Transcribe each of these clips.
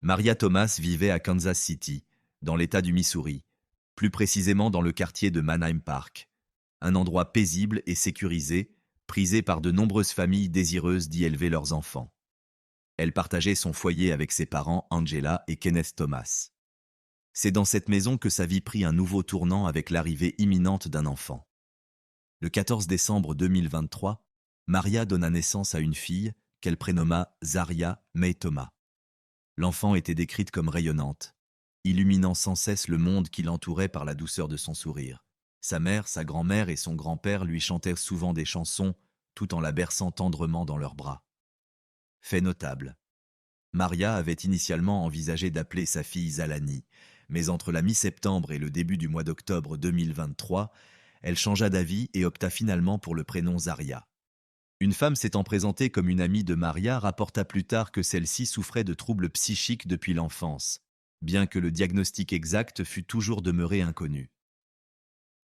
Maria Thomas vivait à Kansas City, dans l'État du Missouri, plus précisément dans le quartier de Manheim Park, un endroit paisible et sécurisé, prisé par de nombreuses familles désireuses d'y élever leurs enfants. Elle partageait son foyer avec ses parents Angela et Kenneth Thomas. C'est dans cette maison que sa vie prit un nouveau tournant avec l'arrivée imminente d'un enfant. Le 14 décembre 2023, Maria donna naissance à une fille qu'elle prénomma Zaria May Thomas. L'enfant était décrite comme rayonnante, illuminant sans cesse le monde qui l'entourait par la douceur de son sourire. Sa mère, sa grand-mère et son grand-père lui chantèrent souvent des chansons, tout en la berçant tendrement dans leurs bras. Fait notable. Maria avait initialement envisagé d'appeler sa fille Zalani, mais entre la mi-septembre et le début du mois d'octobre 2023, elle changea d'avis et opta finalement pour le prénom Zaria. Une femme s'étant présentée comme une amie de Maria rapporta plus tard que celle-ci souffrait de troubles psychiques depuis l'enfance, bien que le diagnostic exact fût toujours demeuré inconnu.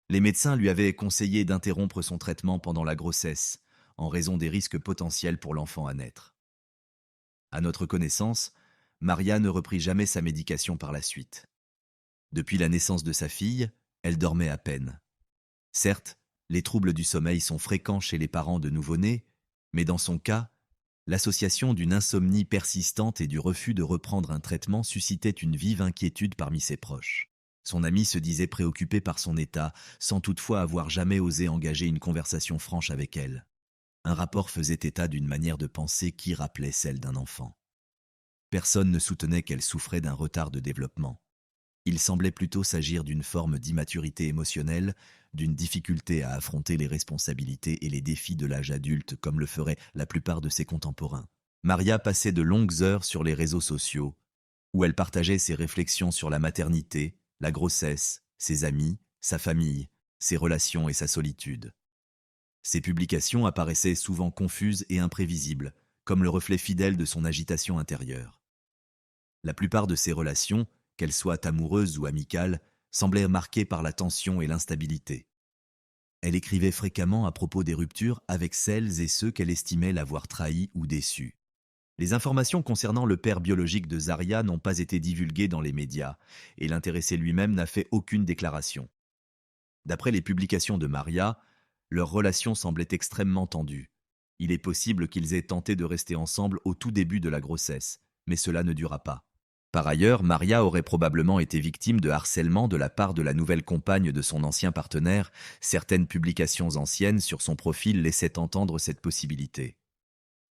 Les médecins lui avaient conseillé d'interrompre son traitement pendant la grossesse, en raison des risques potentiels pour l'enfant à naître. À notre connaissance, Maria ne reprit jamais sa médication par la suite. Depuis la naissance de sa fille, elle dormait à peine. Certes, les troubles du sommeil sont fréquents chez les parents de nouveau-nés, mais dans son cas, l'association d'une insomnie persistante et du refus de reprendre un traitement suscitait une vive inquiétude parmi ses proches. Son ami se disait préoccupé par son état, sans toutefois avoir jamais osé engager une conversation franche avec elle. Un rapport faisait état d'une manière de penser qui rappelait celle d'un enfant. Personne ne soutenait qu'elle souffrait d'un retard de développement. Il semblait plutôt s'agir d'une forme d'immaturité émotionnelle, d'une difficulté à affronter les responsabilités et les défis de l'âge adulte comme le feraient la plupart de ses contemporains. Maria passait de longues heures sur les réseaux sociaux, où elle partageait ses réflexions sur la maternité, la grossesse, ses amis, sa famille, ses relations et sa solitude. Ses publications apparaissaient souvent confuses et imprévisibles, comme le reflet fidèle de son agitation intérieure. La plupart de ses relations, qu'elles soient amoureuses ou amicales, semblaient marquées par la tension et l'instabilité. Elle écrivait fréquemment à propos des ruptures avec celles et ceux qu'elle estimait l'avoir trahi ou déçu. Les informations concernant le père biologique de Zaria n'ont pas été divulguées dans les médias, et l'intéressé lui-même n'a fait aucune déclaration. D'après les publications de Maria, leur relation semblait extrêmement tendue. Il est possible qu'ils aient tenté de rester ensemble au tout début de la grossesse, mais cela ne dura pas. Par ailleurs, Maria aurait probablement été victime de harcèlement de la part de la nouvelle compagne de son ancien partenaire. Certaines publications anciennes sur son profil laissaient entendre cette possibilité.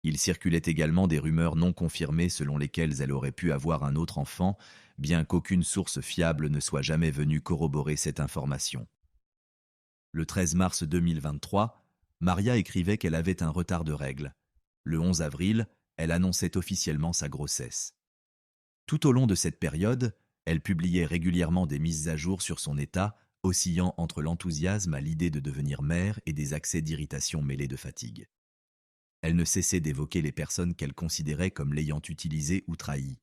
Il circulait également des rumeurs non confirmées selon lesquelles elle aurait pu avoir un autre enfant, bien qu'aucune source fiable ne soit jamais venue corroborer cette information. Le 13 mars 2023, Maria écrivait qu'elle avait un retard de règles. Le 11 avril, elle annonçait officiellement sa grossesse. Tout au long de cette période, elle publiait régulièrement des mises à jour sur son état, oscillant entre l'enthousiasme à l'idée de devenir mère et des accès d'irritation mêlés de fatigue. Elle ne cessait d'évoquer les personnes qu'elle considérait comme l'ayant utilisée ou trahie.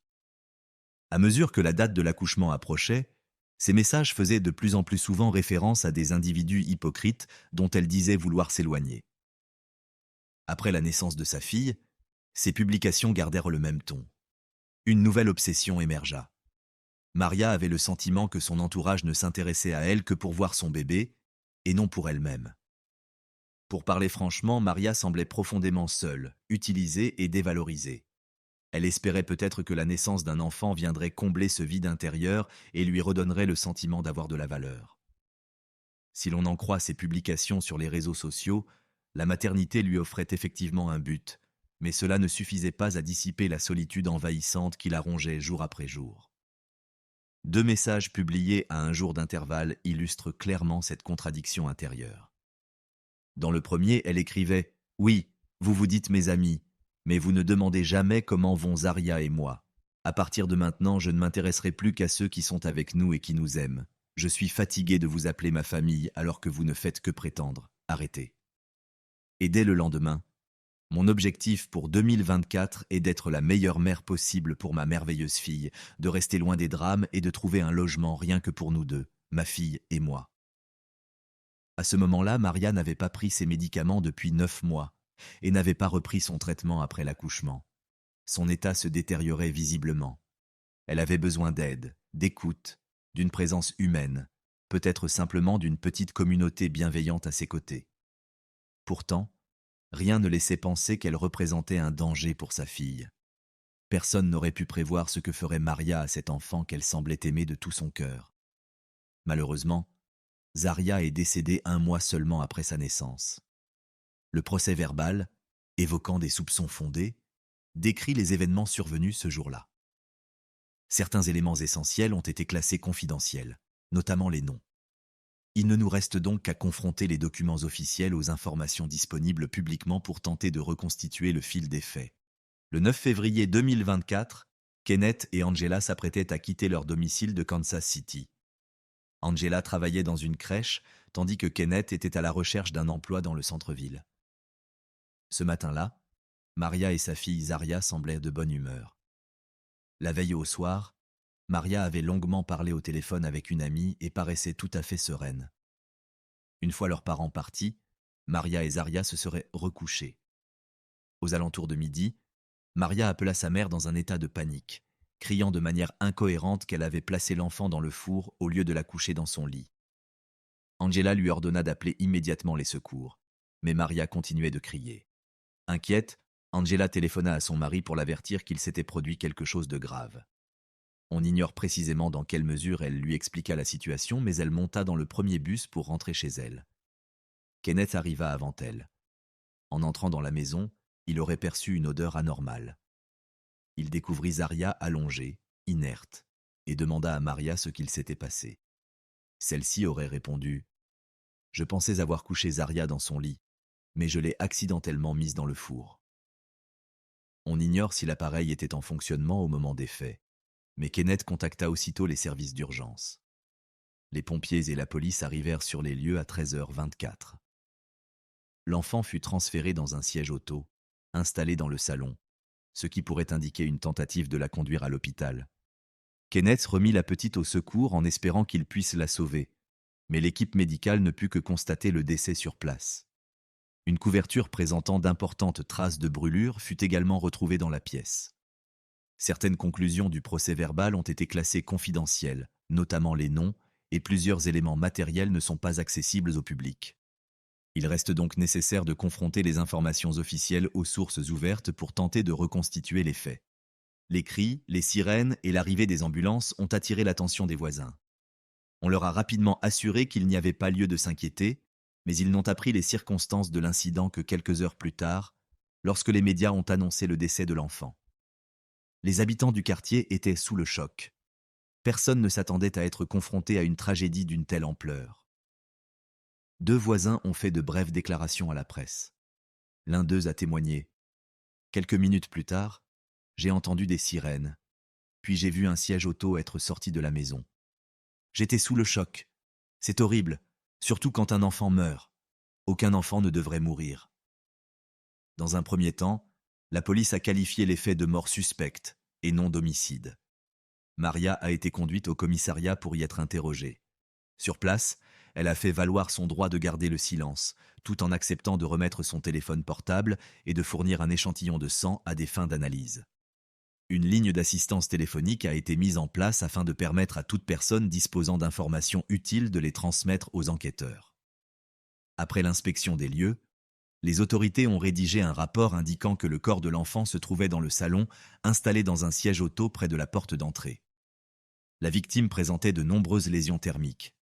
À mesure que la date de l'accouchement approchait, ces messages faisaient de plus en plus souvent référence à des individus hypocrites dont elle disait vouloir s'éloigner. Après la naissance de sa fille, ses publications gardèrent le même ton. Une nouvelle obsession émergea. Maria avait le sentiment que son entourage ne s'intéressait à elle que pour voir son bébé, et non pour elle-même. Pour parler franchement, Maria semblait profondément seule, utilisée et dévalorisée. Elle espérait peut-être que la naissance d'un enfant viendrait combler ce vide intérieur et lui redonnerait le sentiment d'avoir de la valeur. Si l'on en croit ses publications sur les réseaux sociaux, la maternité lui offrait effectivement un but, mais cela ne suffisait pas à dissiper la solitude envahissante qui la rongeait jour après jour. 2 messages publiés à un jour d'intervalle illustrent clairement cette contradiction intérieure. Dans le premier, elle écrivait « Oui, vous vous dites mes amis, mais vous ne demandez jamais comment vont Zaria et moi. À partir de maintenant, je ne m'intéresserai plus qu'à ceux qui sont avec nous et qui nous aiment. Je suis fatiguée de vous appeler ma famille alors que vous ne faites que prétendre. Arrêtez. » Et dès le lendemain, « Mon objectif pour 2024 est d'être la meilleure mère possible pour ma merveilleuse fille, de rester loin des drames et de trouver un logement rien que pour nous deux, ma fille et moi. » À ce moment-là, Maria n'avait pas pris ses médicaments depuis 9 mois et n'avait pas repris son traitement après l'accouchement. Son état se détériorait visiblement. Elle avait besoin d'aide, d'écoute, d'une présence humaine, peut-être simplement d'une petite communauté bienveillante à ses côtés. Pourtant, rien ne laissait penser qu'elle représentait un danger pour sa fille. Personne n'aurait pu prévoir ce que ferait Maria à cet enfant qu'elle semblait aimer de tout son cœur. Malheureusement, Zaria est décédée 1 mois seulement après sa naissance. Le procès-verbal, évoquant des soupçons fondés, décrit les événements survenus ce jour-là. Certains éléments essentiels ont été classés confidentiels, notamment les noms. Il ne nous reste donc qu'à confronter les documents officiels aux informations disponibles publiquement pour tenter de reconstituer le fil des faits. Le 9 février 2024, Kenneth et Angela s'apprêtaient à quitter leur domicile de Kansas City. Angela travaillait dans une crèche, tandis que Kenneth était à la recherche d'un emploi dans le centre-ville. Ce matin-là, Maria et sa fille Zaria semblaient de bonne humeur. La veille au soir, Maria avait longuement parlé au téléphone avec une amie et paraissait tout à fait sereine. Une fois leurs parents partis, Maria et Zaria se seraient recouchés. Aux alentours de midi, Maria appela sa mère dans un état de panique, criant de manière incohérente qu'elle avait placé l'enfant dans le four au lieu de la coucher dans son lit. Angela lui ordonna d'appeler immédiatement les secours, mais Maria continuait de crier. Inquiète, Angela téléphona à son mari pour l'avertir qu'il s'était produit quelque chose de grave. On ignore précisément dans quelle mesure elle lui expliqua la situation, mais elle monta dans le premier bus pour rentrer chez elle. Kenneth arriva avant elle. En entrant dans la maison, il aurait perçu une odeur anormale. Il découvrit Zaria allongée, inerte, et demanda à Maria ce qu'il s'était passé. Celle-ci aurait répondu « Je pensais avoir couché Zaria dans son lit, mais je l'ai accidentellement mise dans le four. » On ignore si l'appareil était en fonctionnement au moment des faits, mais Kenneth contacta aussitôt les services d'urgence. Les pompiers et la police arrivèrent sur les lieux à 13h24. L'enfant fut transféré dans un siège auto, installé dans le salon, ce qui pourrait indiquer une tentative de la conduire à l'hôpital. Kenneth remit la petite au secours en espérant qu'il puisse la sauver, mais l'équipe médicale ne put que constater le décès sur place. Une couverture présentant d'importantes traces de brûlure fut également retrouvée dans la pièce. Certaines conclusions du procès-verbal ont été classées confidentielles, notamment les noms, et plusieurs éléments matériels ne sont pas accessibles au public. Il reste donc nécessaire de confronter les informations officielles aux sources ouvertes pour tenter de reconstituer les faits. Les cris, les sirènes et l'arrivée des ambulances ont attiré l'attention des voisins. On leur a rapidement assuré qu'il n'y avait pas lieu de s'inquiéter, mais ils n'ont appris les circonstances de l'incident que quelques heures plus tard, lorsque les médias ont annoncé le décès de l'enfant. Les habitants du quartier étaient sous le choc. Personne ne s'attendait à être confronté à une tragédie d'une telle ampleur. 2 voisins ont fait de brèves déclarations à la presse. L'un d'eux a témoigné. Quelques minutes plus tard, j'ai entendu des sirènes, puis j'ai vu un siège auto être sorti de la maison. J'étais sous le choc. C'est horrible, surtout quand un enfant meurt. Aucun enfant ne devrait mourir. Dans un premier temps, la police a qualifié les faits de mort suspecte et non d'homicide. Maria a été conduite au commissariat pour y être interrogée. Sur place, elle a fait valoir son droit de garder le silence, tout en acceptant de remettre son téléphone portable et de fournir un échantillon de sang à des fins d'analyse. Une ligne d'assistance téléphonique a été mise en place afin de permettre à toute personne disposant d'informations utiles de les transmettre aux enquêteurs. Après l'inspection des lieux, les autorités ont rédigé un rapport indiquant que le corps de l'enfant se trouvait dans le salon, installé dans un siège auto près de la porte d'entrée. La victime présentait de nombreuses lésions thermiques.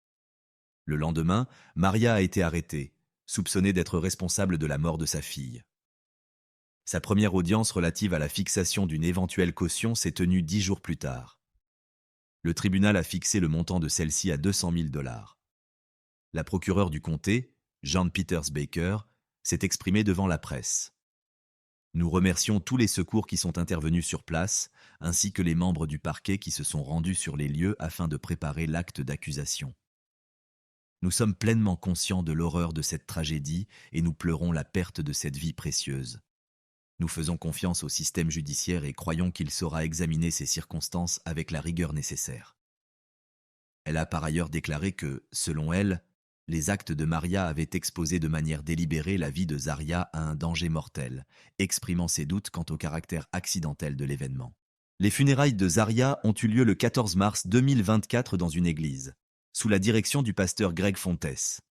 Le lendemain, Maria a été arrêtée, soupçonnée d'être responsable de la mort de sa fille. Sa première audience relative à la fixation d'une éventuelle caution s'est tenue 10 jours plus tard. Le tribunal a fixé le montant de celle-ci à $200 000. La procureure du comté, Jean Peters Baker, s'est exprimée devant la presse. Nous remercions tous les secours qui sont intervenus sur place, ainsi que les membres du parquet qui se sont rendus sur les lieux afin de préparer l'acte d'accusation. Nous sommes pleinement conscients de l'horreur de cette tragédie et nous pleurons la perte de cette vie précieuse. Nous faisons confiance au système judiciaire et croyons qu'il saura examiner ces circonstances avec la rigueur nécessaire. Elle a par ailleurs déclaré que, selon elle, les actes de Maria avaient exposé de manière délibérée la vie de Zaria à un danger mortel, exprimant ses doutes quant au caractère accidentel de l'événement. Les funérailles de Zaria ont eu lieu le 14 mars 2024 dans une église, sous la direction du pasteur Greg Fontes.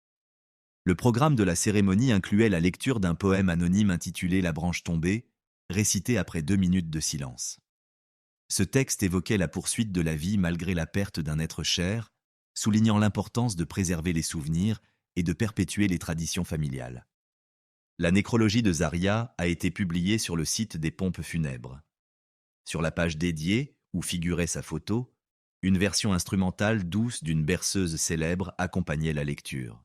Le programme de la cérémonie incluait la lecture d'un poème anonyme intitulé La branche tombée, récité après 2 minutes de silence. Ce texte évoquait la poursuite de la vie malgré la perte d'un être cher, soulignant l'importance de préserver les souvenirs et de perpétuer les traditions familiales. La nécrologie de Zaria a été publiée sur le site des pompes funèbres. Sur la page dédiée, où figurait sa photo, une version instrumentale douce d'une berceuse célèbre accompagnait la lecture.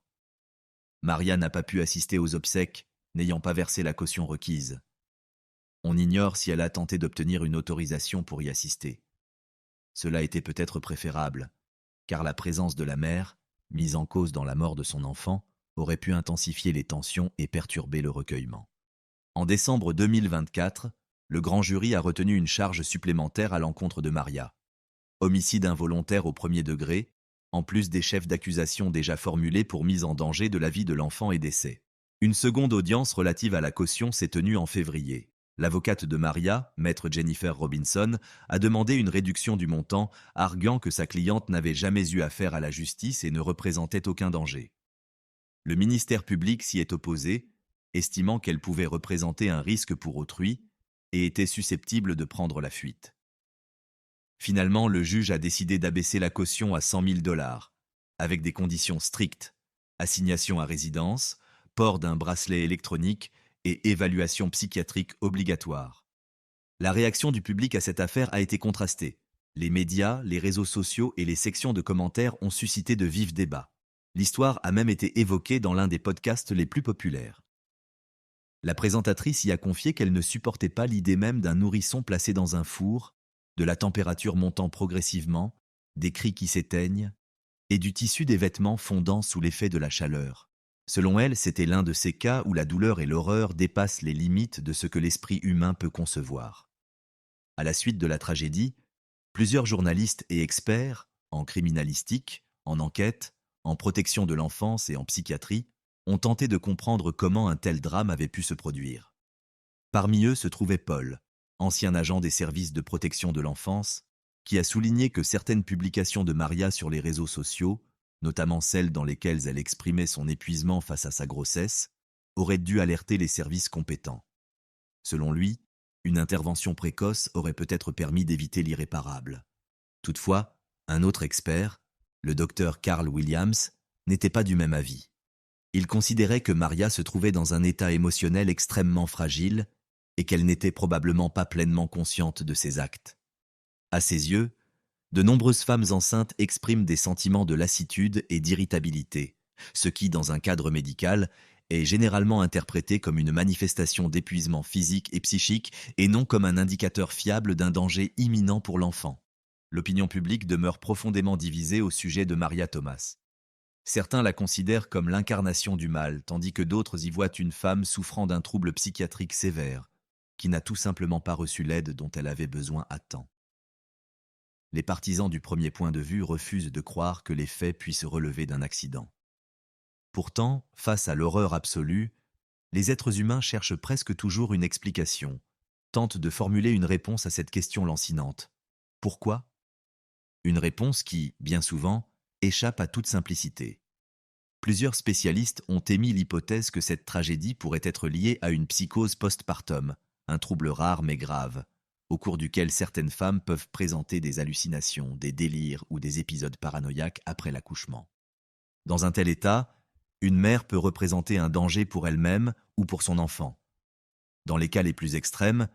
Maria n'a pas pu assister aux obsèques, n'ayant pas versé la caution requise. On ignore si elle a tenté d'obtenir une autorisation pour y assister. Cela était peut-être préférable, car la présence de la mère, mise en cause dans la mort de son enfant, aurait pu intensifier les tensions et perturber le recueillement. En décembre 2024, le grand jury a retenu une charge supplémentaire à l'encontre de Maria. Homicide involontaire au premier degré, en plus des chefs d'accusation déjà formulés pour mise en danger de la vie de l'enfant et décès. Une seconde audience relative à la caution s'est tenue en février. L'avocate de Maria, maître Jennifer Robinson, a demandé une réduction du montant, arguant que sa cliente n'avait jamais eu affaire à la justice et ne représentait aucun danger. Le ministère public s'y est opposé, estimant qu'elle pouvait représenter un risque pour autrui et était susceptible de prendre la fuite. Finalement, le juge a décidé d'abaisser la caution à 100 000 $, avec des conditions strictes: assignation à résidence, port d'un bracelet électronique et évaluation psychiatrique obligatoire. La réaction du public à cette affaire a été contrastée. Les médias, les réseaux sociaux et les sections de commentaires ont suscité de vifs débats. L'histoire a même été évoquée dans l'un des podcasts les plus populaires. La présentatrice y a confié qu'elle ne supportait pas l'idée même d'un nourrisson placé dans un four, de la température montant progressivement, des cris qui s'éteignent, et du tissu des vêtements fondant sous l'effet de la chaleur. Selon elle, c'était l'un de ces cas où la douleur et l'horreur dépassent les limites de ce que l'esprit humain peut concevoir. À la suite de la tragédie, plusieurs journalistes et experts, en criminalistique, en enquête, en protection de l'enfance et en psychiatrie, ont tenté de comprendre comment un tel drame avait pu se produire. Parmi eux se trouvait Paul, ancien agent des services de protection de l'enfance, qui a souligné que certaines publications de Maria sur les réseaux sociaux, notamment celles dans lesquelles elle exprimait son épuisement face à sa grossesse, auraient dû alerter les services compétents. Selon lui, une intervention précoce aurait peut-être permis d'éviter l'irréparable. Toutefois, un autre expert, le docteur Carl Williams, n'était pas du même avis. Il considérait que Maria se trouvait dans un état émotionnel extrêmement fragile et qu'elle n'était probablement pas pleinement consciente de ses actes. À ses yeux, de nombreuses femmes enceintes expriment des sentiments de lassitude et d'irritabilité, ce qui, dans un cadre médical, est généralement interprété comme une manifestation d'épuisement physique et psychique et non comme un indicateur fiable d'un danger imminent pour l'enfant. L'opinion publique demeure profondément divisée au sujet de Maria Thomas. Certains la considèrent comme l'incarnation du mal, tandis que d'autres y voient une femme souffrant d'un trouble psychiatrique sévère, qui n'a tout simplement pas reçu l'aide dont elle avait besoin à temps. Les partisans du premier point de vue refusent de croire que les faits puissent relever d'un accident. Pourtant, face à l'horreur absolue, les êtres humains cherchent presque toujours une explication, tentent de formuler une réponse à cette question lancinante. Pourquoi ? Une réponse qui, bien souvent, échappe à toute simplicité. Plusieurs spécialistes ont émis l'hypothèse que cette tragédie pourrait être liée à une psychose postpartum, un trouble rare mais grave, au cours duquel certaines femmes peuvent présenter des hallucinations, des délires ou des épisodes paranoïaques après l'accouchement. Dans un tel état, une mère peut représenter un danger pour elle-même ou pour son enfant. Dans les cas les plus extrêmes,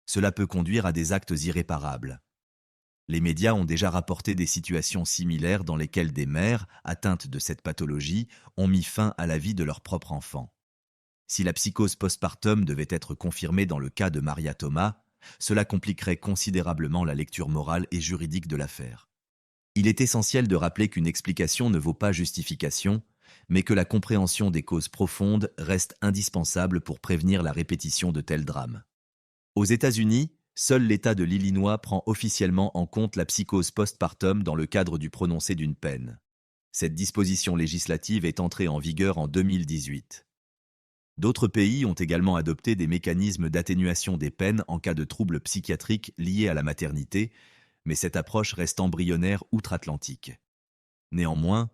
cela peut conduire à des actes irréparables. Les médias ont déjà rapporté des situations similaires dans lesquelles des mères, atteintes de cette pathologie, ont mis fin à la vie de leur propre enfant. Si la psychose postpartum devait être confirmée dans le cas de Maria Thomas, cela compliquerait considérablement la lecture morale et juridique de l'affaire. Il est essentiel de rappeler qu'une explication ne vaut pas justification, mais que la compréhension des causes profondes reste indispensable pour prévenir la répétition de tels drames. Aux États-Unis, seul l'État de l'Illinois prend officiellement en compte la psychose postpartum dans le cadre du prononcé d'une peine. Cette disposition législative est entrée en vigueur en 2018. D'autres pays ont également adopté des mécanismes d'atténuation des peines en cas de troubles psychiatriques liés à la maternité, mais cette approche reste embryonnaire outre-Atlantique. Néanmoins,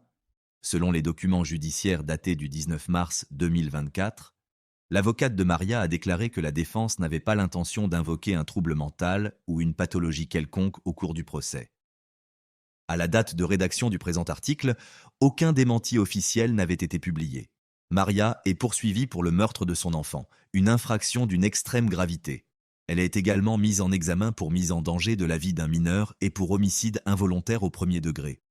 selon les documents judiciaires datés du 19 mars 2024, l'avocate de Maria a déclaré que la défense n'avait pas l'intention d'invoquer un trouble mental ou une pathologie quelconque au cours du procès. À la date de rédaction du présent article, aucun démenti officiel n'avait été publié. Maria est poursuivie pour le meurtre de son enfant, une infraction d'une extrême gravité. Elle est également mise en examen pour mise en danger de la vie d'un mineur et pour homicide involontaire au premier degré.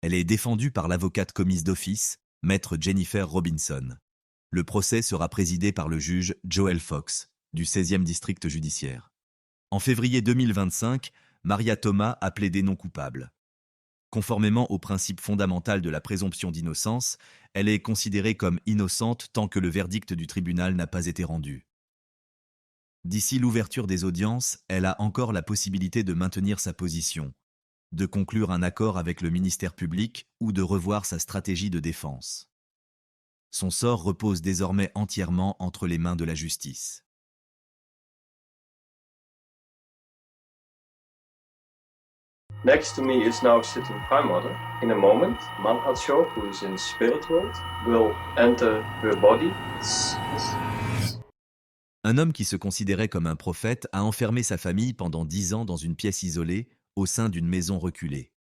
Elle est défendue par l'avocate commise d'office, maître Jennifer Robinson. Le procès sera présidé par le juge Joel Fox, du 16e district judiciaire. En février 2025, Maria Thomas a plaidé non coupable. Conformément au principe fondamental de la présomption d'innocence, elle est considérée comme innocente tant que le verdict du tribunal n'a pas été rendu. D'ici l'ouverture des audiences, elle a encore la possibilité de maintenir sa position, de conclure un accord avec le ministère public ou de revoir sa stratégie de défense. Son sort repose désormais entièrement entre les mains de la justice. Next to me is now sitting Prime Mother. In a moment, Manhatcho, who is in spirit world, will enter her body. Un homme qui se considérait comme un prophète a enfermé sa famille pendant 10 ans dans une pièce isolée, au sein d'une maison reculée.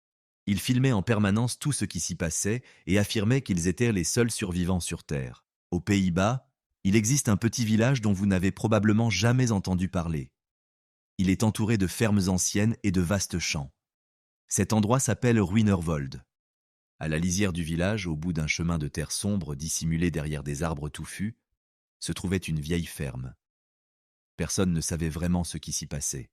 Il filmait en permanence tout ce qui s'y passait et affirmait qu'ils étaient les seuls survivants sur Terre. Aux Pays-Bas, il existe un petit village dont vous n'avez probablement jamais entendu parler. Il est entouré de fermes anciennes et de vastes champs. Cet endroit s'appelle Ruinerwold. À la lisière du village, au bout d'un chemin de terre sombre dissimulé derrière des arbres touffus, se trouvait une vieille ferme. Personne ne savait vraiment ce qui s'y passait.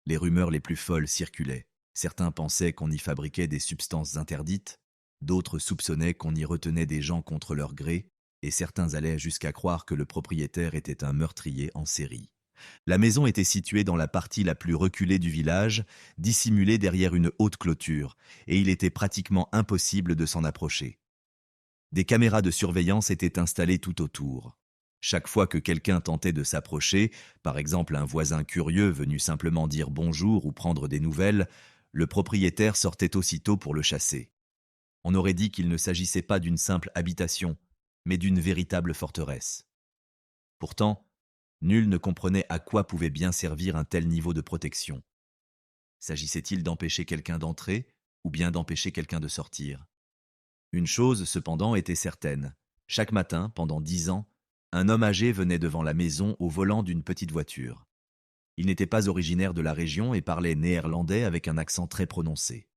Les rumeurs les plus folles circulaient. Certains pensaient qu'on y fabriquait des substances interdites, d'autres soupçonnaient qu'on y retenait des gens contre leur gré, et certains allaient jusqu'à croire que le propriétaire était un meurtrier en série. La maison était située dans la partie la plus reculée du village, dissimulée derrière une haute clôture, et il était pratiquement impossible de s'en approcher. Des caméras de surveillance étaient installées tout autour. Chaque fois que quelqu'un tentait de s'approcher, par exemple un voisin curieux venu simplement dire bonjour ou prendre des nouvelles, le propriétaire sortait aussitôt pour le chasser. On aurait dit qu'il ne s'agissait pas d'une simple habitation, mais d'une véritable forteresse. Pourtant, nul ne comprenait à quoi pouvait bien servir un tel niveau de protection. S'agissait-il d'empêcher quelqu'un d'entrer ou bien d'empêcher quelqu'un de sortir? Une chose, cependant, était certaine. Chaque matin, pendant 10 ans, un homme âgé venait devant la maison au volant d'une petite voiture. Il n'était pas originaire de la région et parlait néerlandais avec un accent très prononcé.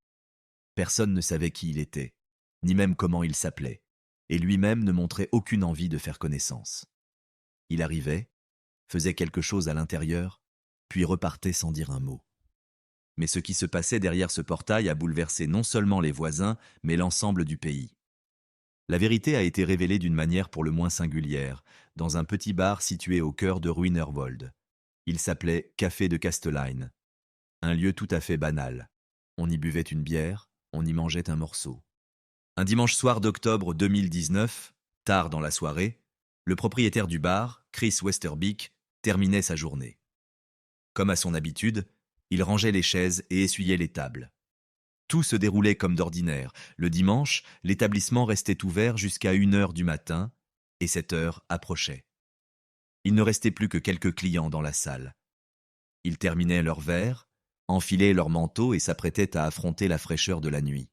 Personne ne savait qui il était, ni même comment il s'appelait, et lui-même ne montrait aucune envie de faire connaissance. Il arrivait, faisait quelque chose à l'intérieur, puis repartait sans dire un mot. Mais ce qui se passait derrière ce portail a bouleversé non seulement les voisins, mais l'ensemble du pays. La vérité a été révélée d'une manière pour le moins singulière, dans un petit bar situé au cœur de Ruinerwold. Il s'appelait Café de Castelline. Un lieu tout à fait banal. On y buvait une bière, on y mangeait un morceau. Un dimanche soir d'octobre 2019, tard dans la soirée, le propriétaire du bar, Chris Westerbeek, terminait sa journée. Comme à son habitude, il rangeait les chaises et essuyait les tables. Tout se déroulait comme d'ordinaire. Le dimanche, l'établissement restait ouvert jusqu'à 1 heure du matin, et cette heure approchait. Il ne restait plus que quelques clients dans la salle. Ils terminaient leur verre, enfilaient leur manteau et s'apprêtaient à affronter la fraîcheur de la nuit.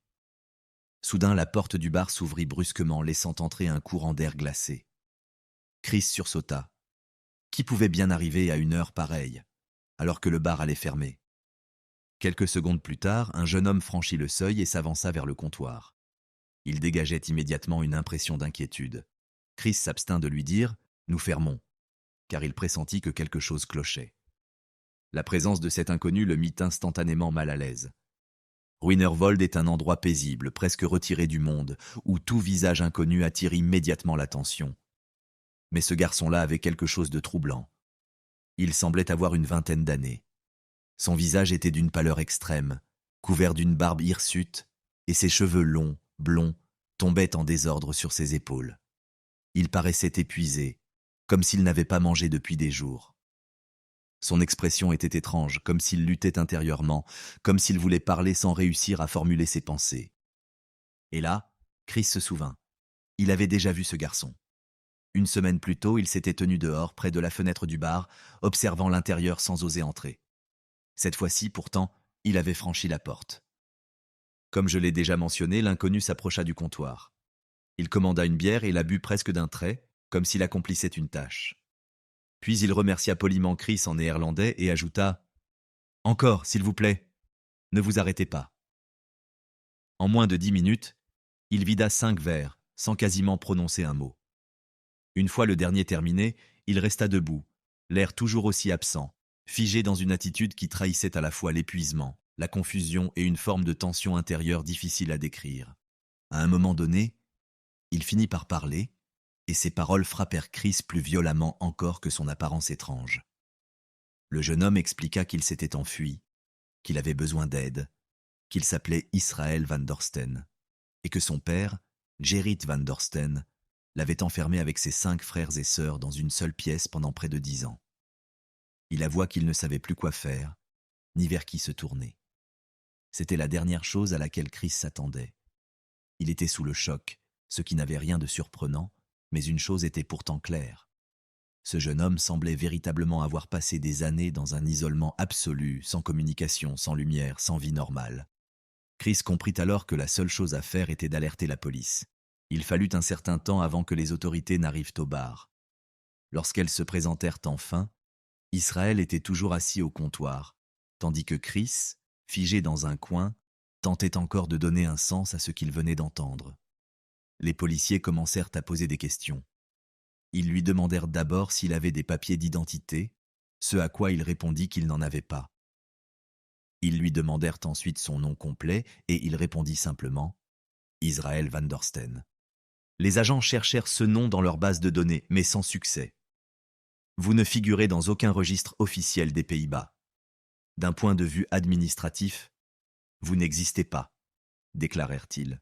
Soudain, la porte du bar s'ouvrit brusquement, laissant entrer un courant d'air glacé. Chris sursauta. Qui pouvait bien arriver à 1 heure pareille, alors que le bar allait fermer? Quelques secondes plus tard, un jeune homme franchit le seuil et s'avança vers le comptoir. Il dégageait immédiatement une impression d'inquiétude. Chris s'abstint de lui dire « Nous fermons », car il pressentit que quelque chose clochait. La présence de cet inconnu le mit instantanément mal à l'aise. Ruinerwold est un endroit paisible, presque retiré du monde, où tout visage inconnu attire immédiatement l'attention. Mais ce garçon-là avait quelque chose de troublant. Il semblait avoir une vingtaine d'années. Son visage était d'une pâleur extrême, couvert d'une barbe hirsute, et ses cheveux longs, blonds, tombaient en désordre sur ses épaules. Il paraissait épuisé, comme s'il n'avait pas mangé depuis des jours. Son expression était étrange, comme s'il luttait intérieurement, comme s'il voulait parler sans réussir à formuler ses pensées. Et là, Chris se souvint. Il avait déjà vu ce garçon. Une semaine plus tôt, il s'était tenu dehors, près de la fenêtre du bar, observant l'intérieur sans oser entrer. Cette fois-ci, pourtant, il avait franchi la porte. Comme je l'ai déjà mentionné, l'inconnu s'approcha du comptoir. Il commanda une bière et la but presque d'un trait, comme s'il accomplissait une tâche. Puis il remercia poliment Chris en néerlandais et ajouta « Encore, s'il vous plaît, ne vous arrêtez pas. » En moins de 10 minutes, il vida 5 verres, sans quasiment prononcer un mot. Une fois le dernier terminé, il resta debout, l'air toujours aussi absent, figé dans une attitude qui trahissait à la fois l'épuisement, la confusion et une forme de tension intérieure difficile à décrire. À un moment donné, il finit par parler, et ses paroles frappèrent Chris plus violemment encore que son apparence étrange. Le jeune homme expliqua qu'il s'était enfui, qu'il avait besoin d'aide, qu'il s'appelait Israël Van Dorsten, et que son père, Gerrit Van Dorsten, l'avait enfermé avec ses 5 frères et sœurs dans une seule pièce pendant près de 10 ans. Il avoua qu'il ne savait plus quoi faire, ni vers qui se tourner. C'était la dernière chose à laquelle Chris s'attendait. Il était sous le choc, ce qui n'avait rien de surprenant, mais une chose était pourtant claire. Ce jeune homme semblait véritablement avoir passé des années dans un isolement absolu, sans communication, sans lumière, sans vie normale. Chris comprit alors que la seule chose à faire était d'alerter la police. Il fallut un certain temps avant que les autorités n'arrivent au bar. Lorsqu'elles se présentèrent enfin, Israël était toujours assis au comptoir, tandis que Chris, figé dans un coin, tentait encore de donner un sens à ce qu'il venait d'entendre. Les policiers commencèrent à poser des questions. Ils lui demandèrent d'abord s'il avait des papiers d'identité, ce à quoi il répondit qu'il n'en avait pas. Ils lui demandèrent ensuite son nom complet et il répondit simplement « Israël Van Dorsten ». Les agents cherchèrent ce nom dans leur base de données, mais sans succès. « Vous ne figurez dans aucun registre officiel des Pays-Bas. D'un point de vue administratif, vous n'existez pas », déclarèrent-ils.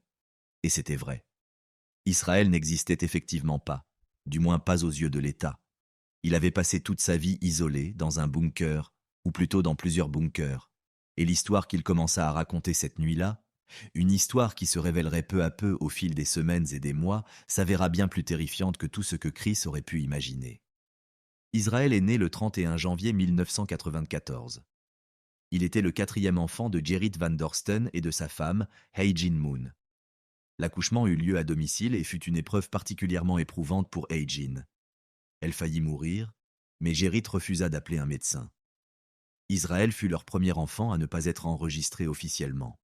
Et c'était vrai. Israël n'existait effectivement pas, du moins pas aux yeux de l'État. Il avait passé toute sa vie isolé, dans un bunker, ou plutôt dans plusieurs bunkers. Et l'histoire qu'il commença à raconter cette nuit-là, une histoire qui se révélerait peu à peu au fil des semaines et des mois, s'avéra bien plus terrifiante que tout ce que Chris aurait pu imaginer. Israël est né le 31 janvier 1994. Il était le 4e enfant de Gerrit Van Dorsten et de sa femme, Heijin Moon. L'accouchement eut lieu à domicile et fut une épreuve particulièrement éprouvante pour Heijin. Elle faillit mourir, mais Gerrit refusa d'appeler un médecin. Israël fut leur premier enfant à ne pas être enregistré officiellement.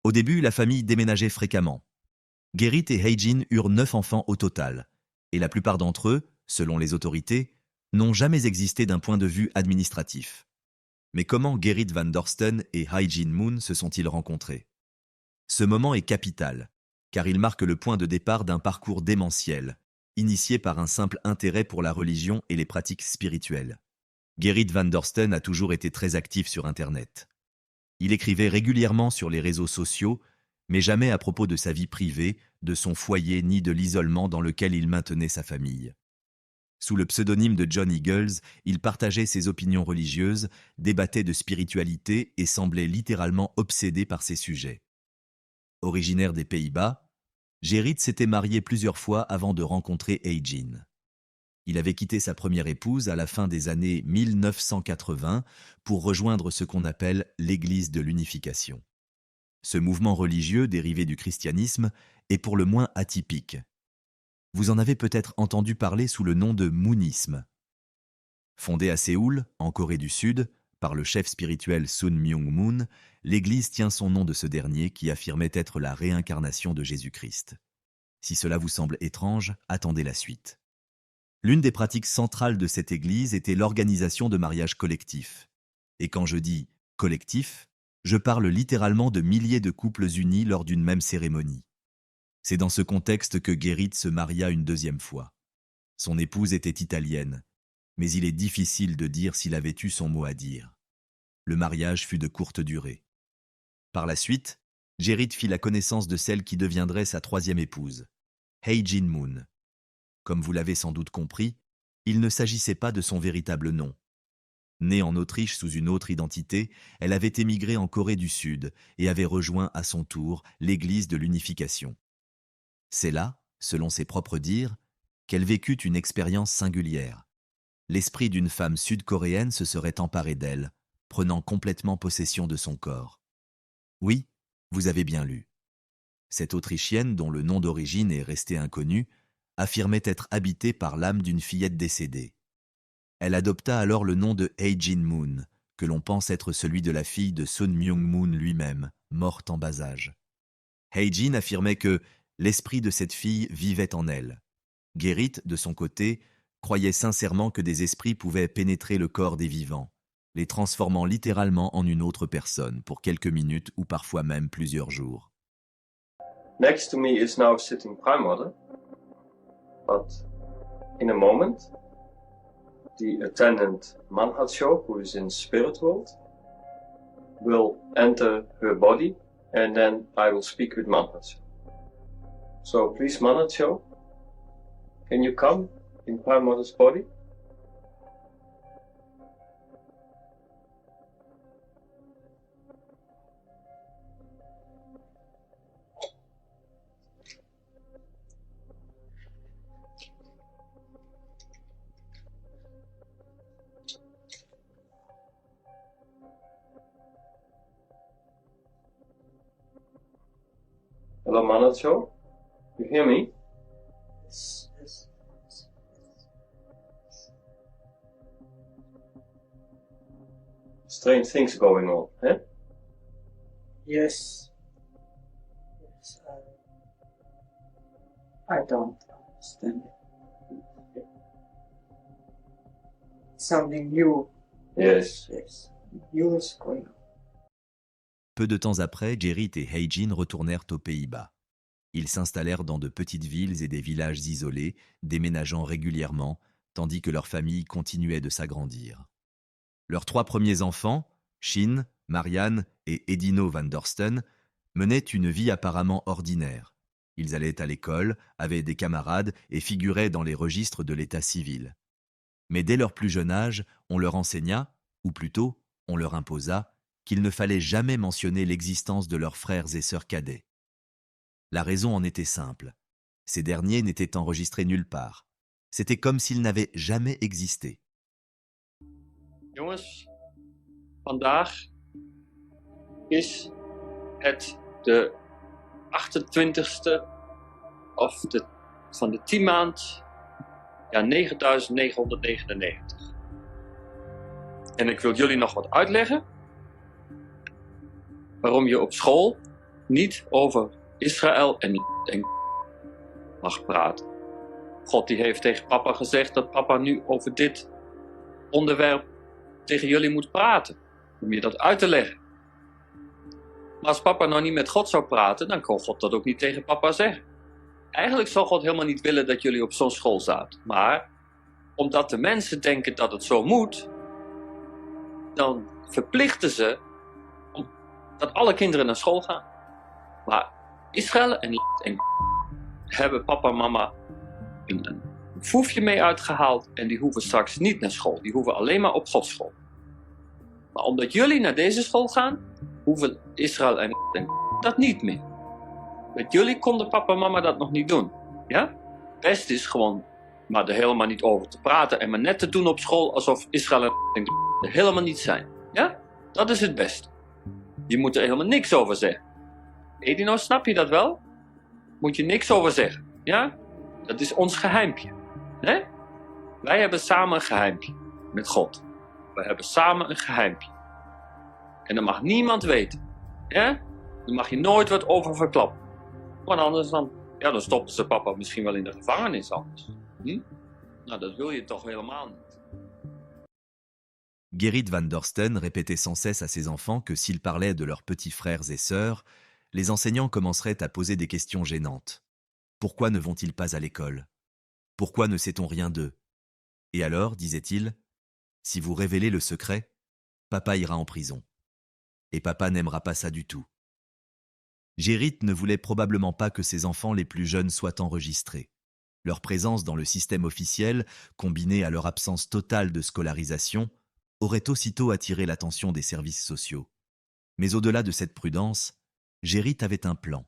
Au début, la famille déménageait fréquemment. Gerrit et Heijin eurent 9 enfants au total, et la plupart d'entre eux, selon les autorités, n'ont jamais existé d'un point de vue administratif. Mais comment Gerrit Van Dorsten et Heijin Moon se sont-ils rencontrés? Ce moment est capital, car il marque le point de départ d'un parcours démentiel, initié par un simple intérêt pour la religion et les pratiques spirituelles. Gerrit Van Dorsten a toujours été très actif sur Internet. Il écrivait régulièrement sur les réseaux sociaux, mais jamais à propos de sa vie privée, de son foyer ni de l'isolement dans lequel il maintenait sa famille. Sous le pseudonyme de John Eagles, il partageait ses opinions religieuses, débattait de spiritualité et semblait littéralement obsédé par ces sujets. Originaire des Pays-Bas, Gerrit s'était marié plusieurs fois avant de rencontrer Heijin. Il avait quitté sa première épouse à la fin des années 1980 pour rejoindre ce qu'on appelle l'Église de l'Unification. Ce mouvement religieux dérivé du christianisme est pour le moins atypique. Vous en avez peut-être entendu parler sous le nom de moonisme. Fondée à Séoul, en Corée du Sud, par le chef spirituel Sun Myung Moon, l'Église tient son nom de ce dernier qui affirmait être la réincarnation de Jésus-Christ. Si cela vous semble étrange, attendez la suite. L'une des pratiques centrales de cette église était l'organisation de mariages collectifs. Et quand je dis « collectif », je parle littéralement de milliers de couples unis lors d'une même cérémonie. C'est dans ce contexte que Gerrit se maria une 2e fois. Son épouse était italienne, mais il est difficile de dire s'il avait eu son mot à dire. Le mariage fut de courte durée. Par la suite, Gerrit fit la connaissance de celle qui deviendrait sa 3e épouse, Heijin Moon. Comme vous l'avez sans doute compris, Il ne s'agissait pas de son véritable nom. Née en Autriche sous une autre identité, elle avait émigré en Corée du Sud et avait rejoint à son tour l'Église de l'Unification. C'est là, selon ses propres dires, qu'elle vécut une expérience singulière. L'esprit d'une femme sud-coréenne se serait emparé d'elle, prenant complètement possession de son corps. Oui, vous avez bien lu. Cette Autrichienne, dont le nom d'origine est resté inconnu, affirmait être habitée par l'âme d'une fillette décédée. Elle adopta alors le nom de Hae-jin Moon, que l'on pense être celui de la fille de Sun Myung-moon lui-même, morte en bas âge. Hae-jin affirmait que l'esprit de cette fille vivait en elle. Gerrit, de son côté, croyait sincèrement que des esprits pouvaient pénétrer le corps des vivants, les transformant littéralement en une autre personne pour quelques minutes ou parfois même plusieurs jours. Next to me is now sitting Prime Mother, but in a moment, the attendant Manhatcho, who is in spirit world, will enter her body, and then I will speak with Manhatcho. So please, Manhatcho, can you come in Prime Mother's body? Hello, Manhatcho. You hear me? Yes, yes, yes, Strange things going on, eh? yes. Yes, I don't understand it. Something new. Yes. Yes, new is going on. Peu de temps après, Gerrit et Hae-jin retournèrent aux Pays-Bas. Ils s'installèrent dans de petites villes et des villages isolés, déménageant régulièrement, tandis que leur famille continuait de s'agrandir. Leurs 3 premiers enfants, Shin, Marianne et Edino van Dorsten, menaient une vie apparemment ordinaire. Ils allaient à l'école, avaient des camarades et figuraient dans les registres de l'état civil. Mais dès leur plus jeune âge, on leur enseigna, ou plutôt, on leur imposa, qu'il ne fallait jamais mentionner l'existence de leurs frères et sœurs cadets. La raison en était simple. Ces derniers n'étaient enregistrés nulle part. C'était comme s'ils n'avaient jamais existé. Jongens, vandaag is het de 28ste van de 10 maand, ja 9999. En ik wil jullie nog wat uitleggen waarom je op school niet over Israël en mag praten. God die heeft tegen papa gezegd dat papa nu over dit onderwerp tegen jullie moet praten, om je dat uit te leggen. Maar als papa nou niet met God zou praten, dan kon God dat ook niet tegen papa zeggen. Eigenlijk zou God helemaal niet willen dat jullie op zo'n school zaten. Maar omdat de mensen denken dat het zo moet, dan verplichten ze dat alle kinderen naar school gaan. Maar Israël en hebben papa en mama een foefje mee uitgehaald en die hoeven straks niet naar school. Die hoeven alleen maar op Godschool. Maar omdat jullie naar deze school gaan, hoeven Israël en dat niet meer. Met jullie konden papa en mama dat nog niet doen. Ja? Best is gewoon maar er helemaal niet over te praten en maar net te doen op school alsof Israël en er helemaal niet zijn. Ja? Dat is het beste. Je moet er helemaal niks over zeggen. Edino, snap je dat wel? Moet je niks over zeggen. Ja? Dat is ons geheimpje. Hè? Wij hebben samen een geheimpje met God. Wij hebben samen een geheimpje. En dat mag niemand weten. Ja? Daar mag je nooit wat over verklappen. Want anders dan stoppen ze papa misschien wel in de gevangenis anders. Nou, dat wil je toch helemaal niet. Gerrit van Dorsten répétait sans cesse à ses enfants que s'ils parlaient de leurs petits frères et sœurs, les enseignants commenceraient à poser des questions gênantes. Pourquoi ne vont-ils pas à l'école? Pourquoi ne sait-on rien d'eux? Et alors, disait-il, si vous révélez le secret, papa ira en prison. Et papa n'aimera pas ça du tout. Gerrit ne voulait probablement pas que ses enfants les plus jeunes soient enregistrés. Leur présence dans le système officiel, combinée à leur absence totale de scolarisation, aurait aussitôt attiré l'attention des services sociaux. Mais au-delà de cette prudence, Gerrit avait un plan.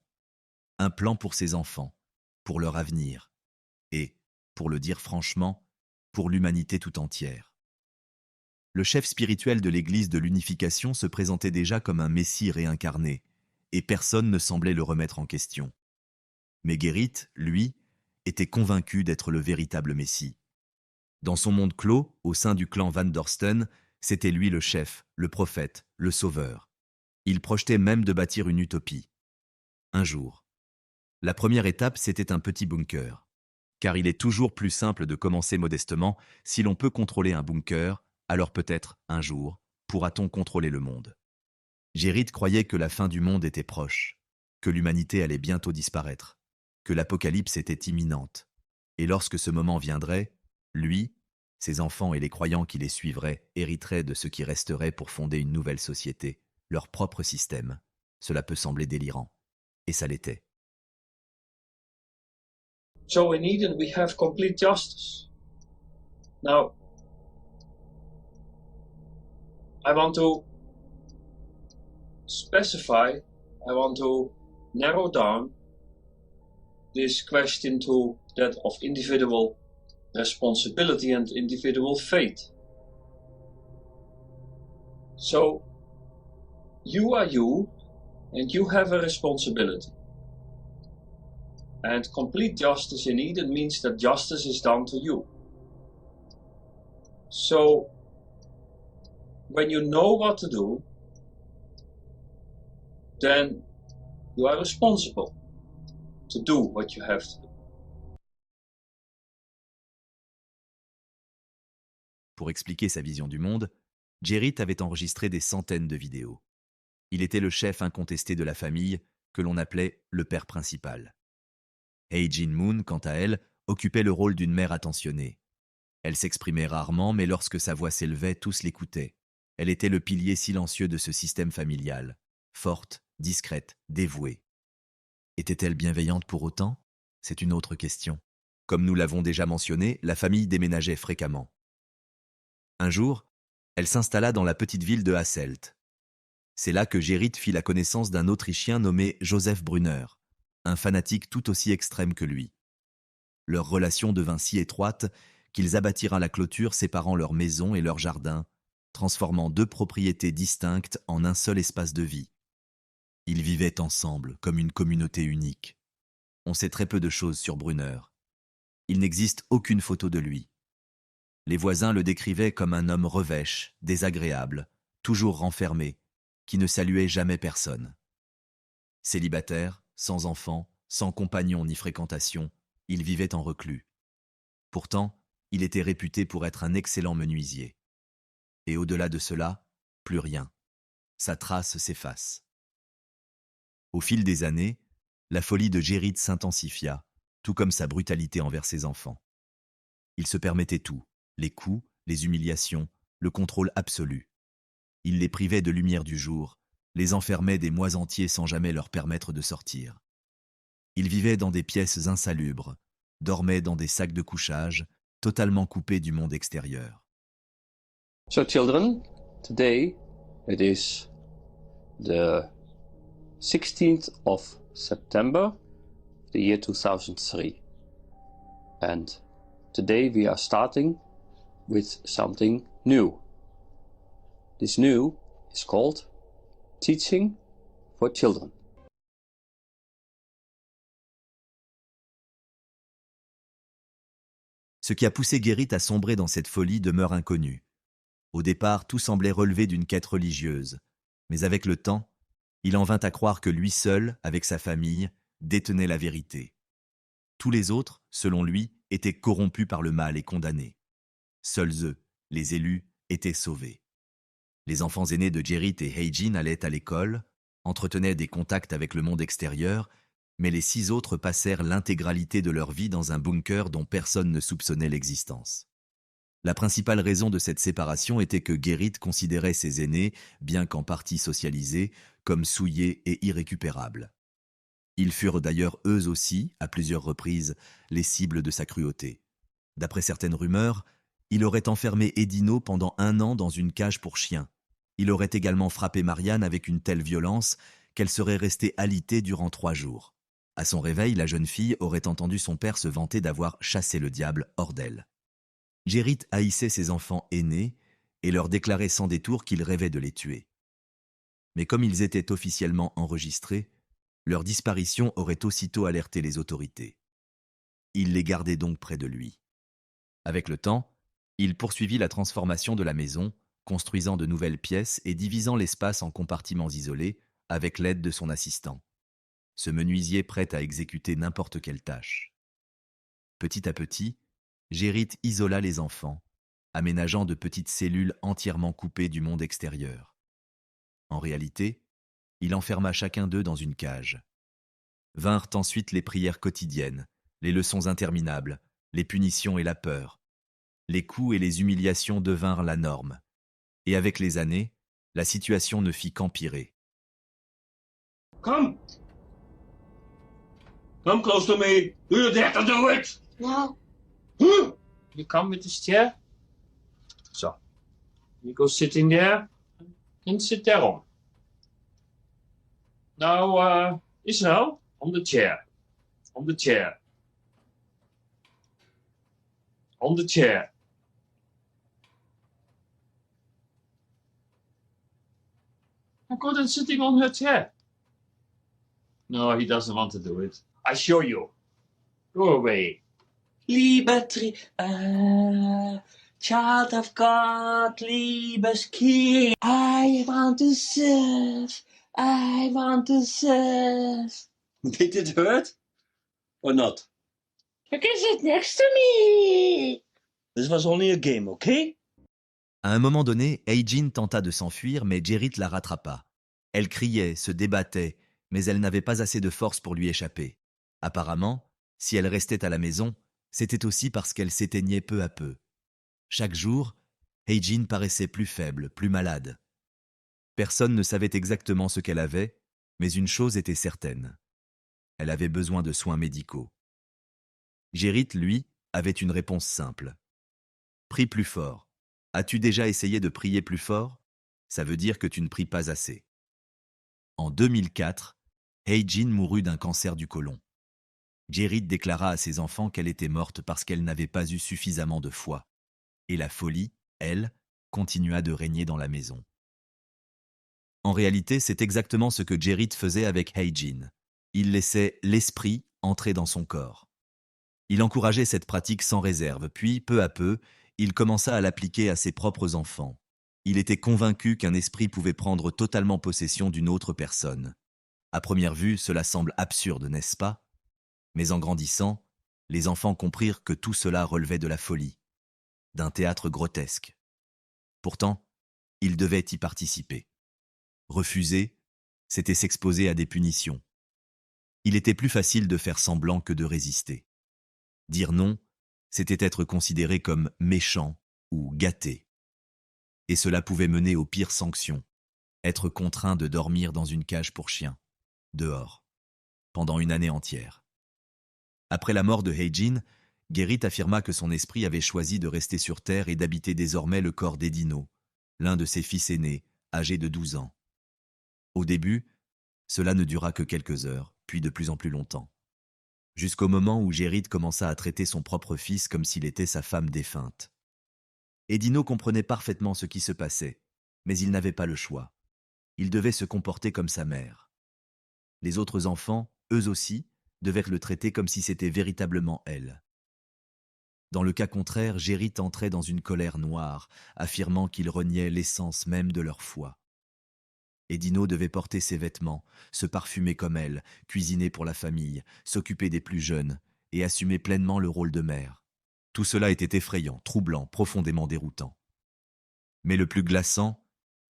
Un plan pour ses enfants, pour leur avenir, et, pour le dire franchement, pour l'humanité tout entière. Le chef spirituel de l'Église de l'Unification se présentait déjà comme un messie réincarné, et personne ne semblait le remettre en question. Mais Gerrit, lui, était convaincu d'être le véritable messie. Dans son monde clos, au sein du clan Van Dorsten, c'était lui le chef, le prophète, le sauveur. Il projetait même de bâtir une utopie. Un jour. La première étape, c'était un petit bunker. Car il est toujours plus simple de commencer modestement. Si l'on peut contrôler un bunker, alors peut-être, un jour, pourra-t-on contrôler le monde. Gerrit croyait que la fin du monde était proche, que l'humanité allait bientôt disparaître, que l'apocalypse était imminente. Et lorsque ce moment viendrait, lui, ses enfants et les croyants qui les suivraient hériteraient de ce qui resterait pour fonder une nouvelle société, leur propre système. Cela peut sembler délirant. Et ça l'était. So in Eden we have complete justice. Now, I want to specify, I want to narrow down this question to that of individual responsibility and individual fate. So, you are you, and you have a responsibility. And complete justice in Eden means that justice is done to you. So, when you know what to do, then you are responsible to do what you have to do. Pour expliquer sa vision du monde, Gerrit avait enregistré des centaines de vidéos. Il était le chef incontesté de la famille, que l'on appelait le père principal. Hye-Jin Moon, quant à elle, occupait le rôle d'une mère attentionnée. Elle s'exprimait rarement, mais lorsque sa voix s'élevait, tous l'écoutaient. Elle était le pilier silencieux de ce système familial, forte, discrète, dévouée. Était-elle bienveillante pour autant? C'est une autre question. Comme nous l'avons déjà mentionné, la famille déménageait fréquemment. Un jour, elle s'installa dans la petite ville de Hasselt. C'est là que Gerrit fit la connaissance d'un Autrichien nommé Joseph Brunner, un fanatique tout aussi extrême que lui. Leur relation devint si étroite qu'ils abattirent à la clôture séparant leur maison et leur jardin, transformant deux propriétés distinctes en un seul espace de vie. Ils vivaient ensemble comme une communauté unique. On sait très peu de choses sur Brunner. Il n'existe aucune photo de lui. Les voisins le décrivaient comme un homme revêche, désagréable, toujours renfermé, qui ne saluait jamais personne. Célibataire, sans enfants, sans compagnon ni fréquentation, il vivait en reclus. Pourtant, il était réputé pour être un excellent menuisier. Et au-delà de cela, plus rien. Sa trace s'efface. Au fil des années, la folie de Gerrit s'intensifia, tout comme sa brutalité envers ses enfants. Il se permettait tout, les coups, les humiliations, le contrôle absolu. Il les privait de lumière du jour, les enfermait des mois entiers sans jamais leur permettre de sortir. Il vivait dans des pièces insalubres, dormait dans des sacs de couchage, totalement coupés du monde extérieur. So children, today it is the 16th of September, the year 2003. And today we are starting with something new. This new is called Teaching for Children. Ce qui a poussé Gerrit à sombrer dans cette folie demeure inconnu. Au départ, tout semblait relever d'une quête religieuse, mais avec le temps, il en vint à croire que lui seul, avec sa famille, détenait la vérité. Tous les autres, selon lui, étaient corrompus par le mal et condamnés. Seuls eux, les élus, étaient sauvés. Les enfants aînés de Gerrit et Hye-Jin allaient à l'école, entretenaient des contacts avec le monde extérieur, mais les 6 autres passèrent l'intégralité de leur vie dans un bunker dont personne ne soupçonnait l'existence. La principale raison de cette séparation était que Gerrit considérait ses aînés, bien qu'en partie socialisés, comme souillés et irrécupérables. Ils furent d'ailleurs eux aussi, à plusieurs reprises, les cibles de sa cruauté. D'après certaines rumeurs, il aurait enfermé Edino pendant 1 an dans une cage pour chiens. Il aurait également frappé Marianne avec une telle violence qu'elle serait restée alitée durant 3 jours. À son réveil, la jeune fille aurait entendu son père se vanter d'avoir chassé le diable hors d'elle. Gérit haïssait ses enfants aînés et leur déclarait sans détour qu'il rêvait de les tuer. Mais comme ils étaient officiellement enregistrés, leur disparition aurait aussitôt alerté les autorités. Il les gardait donc près de lui. Avec le temps, il poursuivit la transformation de la maison, construisant de nouvelles pièces et divisant l'espace en compartiments isolés avec l'aide de son assistant. Ce menuisier prêt à exécuter n'importe quelle tâche. Petit à petit, Gérit isola les enfants, aménageant de petites cellules entièrement coupées du monde extérieur. En réalité, il enferma chacun d'eux dans une cage. Vinrent ensuite les prières quotidiennes, les leçons interminables, les punitions et la peur. Les coups et les humiliations devinrent la norme. Et avec les années, la situation ne fit qu'empirer. Come. Come close to me. Do you dare to do it? No. You come with this chair. So. You go sit in there and sit there on. Now, Israel, on the chair. On the chair. On the chair. Now go then sitting on her chair. No, he doesn't want to do it. I show you. Go away. Child of God, liebes Kind. I want to serve. I want to serve. Did it hurt? Or not? You can sit next to me. This was only a game, okay? À un moment donné, Heijin tenta de s'enfuir, mais Gérit la rattrapa. Elle criait, se débattait, mais elle n'avait pas assez de force pour lui échapper. Apparemment, si elle restait à la maison, c'était aussi parce qu'elle s'éteignait peu à peu. Chaque jour, Heijin paraissait plus faible, plus malade. Personne ne savait exactement ce qu'elle avait, mais une chose était certaine. Elle avait besoin de soins médicaux. Gérit, lui, avait une réponse simple. Prie plus fort. As-tu déjà essayé de prier plus fort? Ça veut dire que tu ne pries pas assez. En 2004, Heijin mourut d'un cancer du côlon. Gérit déclara à ses enfants qu'elle était morte parce qu'elle n'avait pas eu suffisamment de foi. Et la folie, elle, continua de régner dans la maison. En réalité, c'est exactement ce que Gérit faisait avec Heijin. Il laissait l'esprit entrer dans son corps. Il encourageait cette pratique sans réserve, puis, peu à peu, il commença à l'appliquer à ses propres enfants. Il était convaincu qu'un esprit pouvait prendre totalement possession d'une autre personne. À première vue, cela semble absurde, n'est-ce pas? Mais en grandissant, les enfants comprirent que tout cela relevait de la folie, d'un théâtre grotesque. Pourtant, ils devaient y participer. Refuser, c'était s'exposer à des punitions. Il était plus facile de faire semblant que de résister. Dire non, c'était être considéré comme méchant ou gâté. Et cela pouvait mener aux pires sanctions, être contraint de dormir dans une cage pour chiens, dehors, pendant une année entière. Après la mort de Heijin, Gérit affirma que son esprit avait choisi de rester sur Terre et d'habiter désormais le corps d'Edino, l'un de ses fils aînés, âgé de 12 ans. Au début, cela ne dura que quelques heures, puis de plus en plus longtemps. Jusqu'au moment où Gérit commença à traiter son propre fils comme s'il était sa femme défunte. Edino comprenait parfaitement ce qui se passait, mais il n'avait pas le choix. Il devait se comporter comme sa mère. Les autres enfants, eux aussi, devaient le traiter comme si c'était véritablement elle. Dans le cas contraire, Gérit entrait dans une colère noire, affirmant qu'il reniait l'essence même de leur foi. Edino devait porter ses vêtements, se parfumer comme elle, cuisiner pour la famille, s'occuper des plus jeunes et assumer pleinement le rôle de mère. Tout cela était effrayant, troublant, profondément déroutant. Mais le plus glaçant,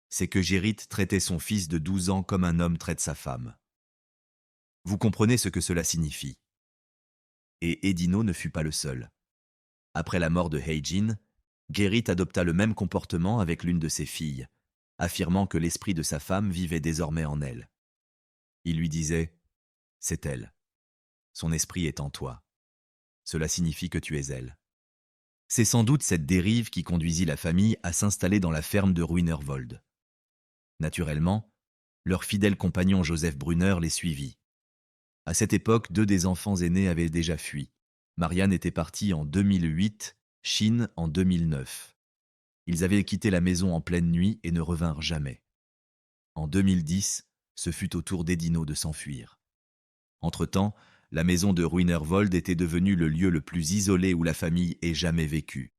c'est que Gérit traitait son fils de 12 ans comme un homme traite sa femme. Vous comprenez ce que cela signifie. Et Edino ne fut pas le seul. Après la mort de Heijin, Gérit adopta le même comportement avec l'une de ses filles, affirmant que l'esprit de sa femme vivait désormais en elle. Il lui disait C'est elle. Son esprit est en toi. Cela signifie que tu es elle. C'est sans doute cette dérive qui conduisit la famille à s'installer dans la ferme de Ruinerwold. Naturellement, leur fidèle compagnon Joseph Brunner les suivit. À cette époque, 2 des enfants aînés avaient déjà fui. Marianne était partie en 2008, Shin en 2009. Ils avaient quitté la maison en pleine nuit et ne revinrent jamais. En 2010, ce fut au tour d'Edino de s'enfuir. Entre-temps, la maison de Ruinerwold était devenue le lieu le plus isolé où la famille ait jamais vécu.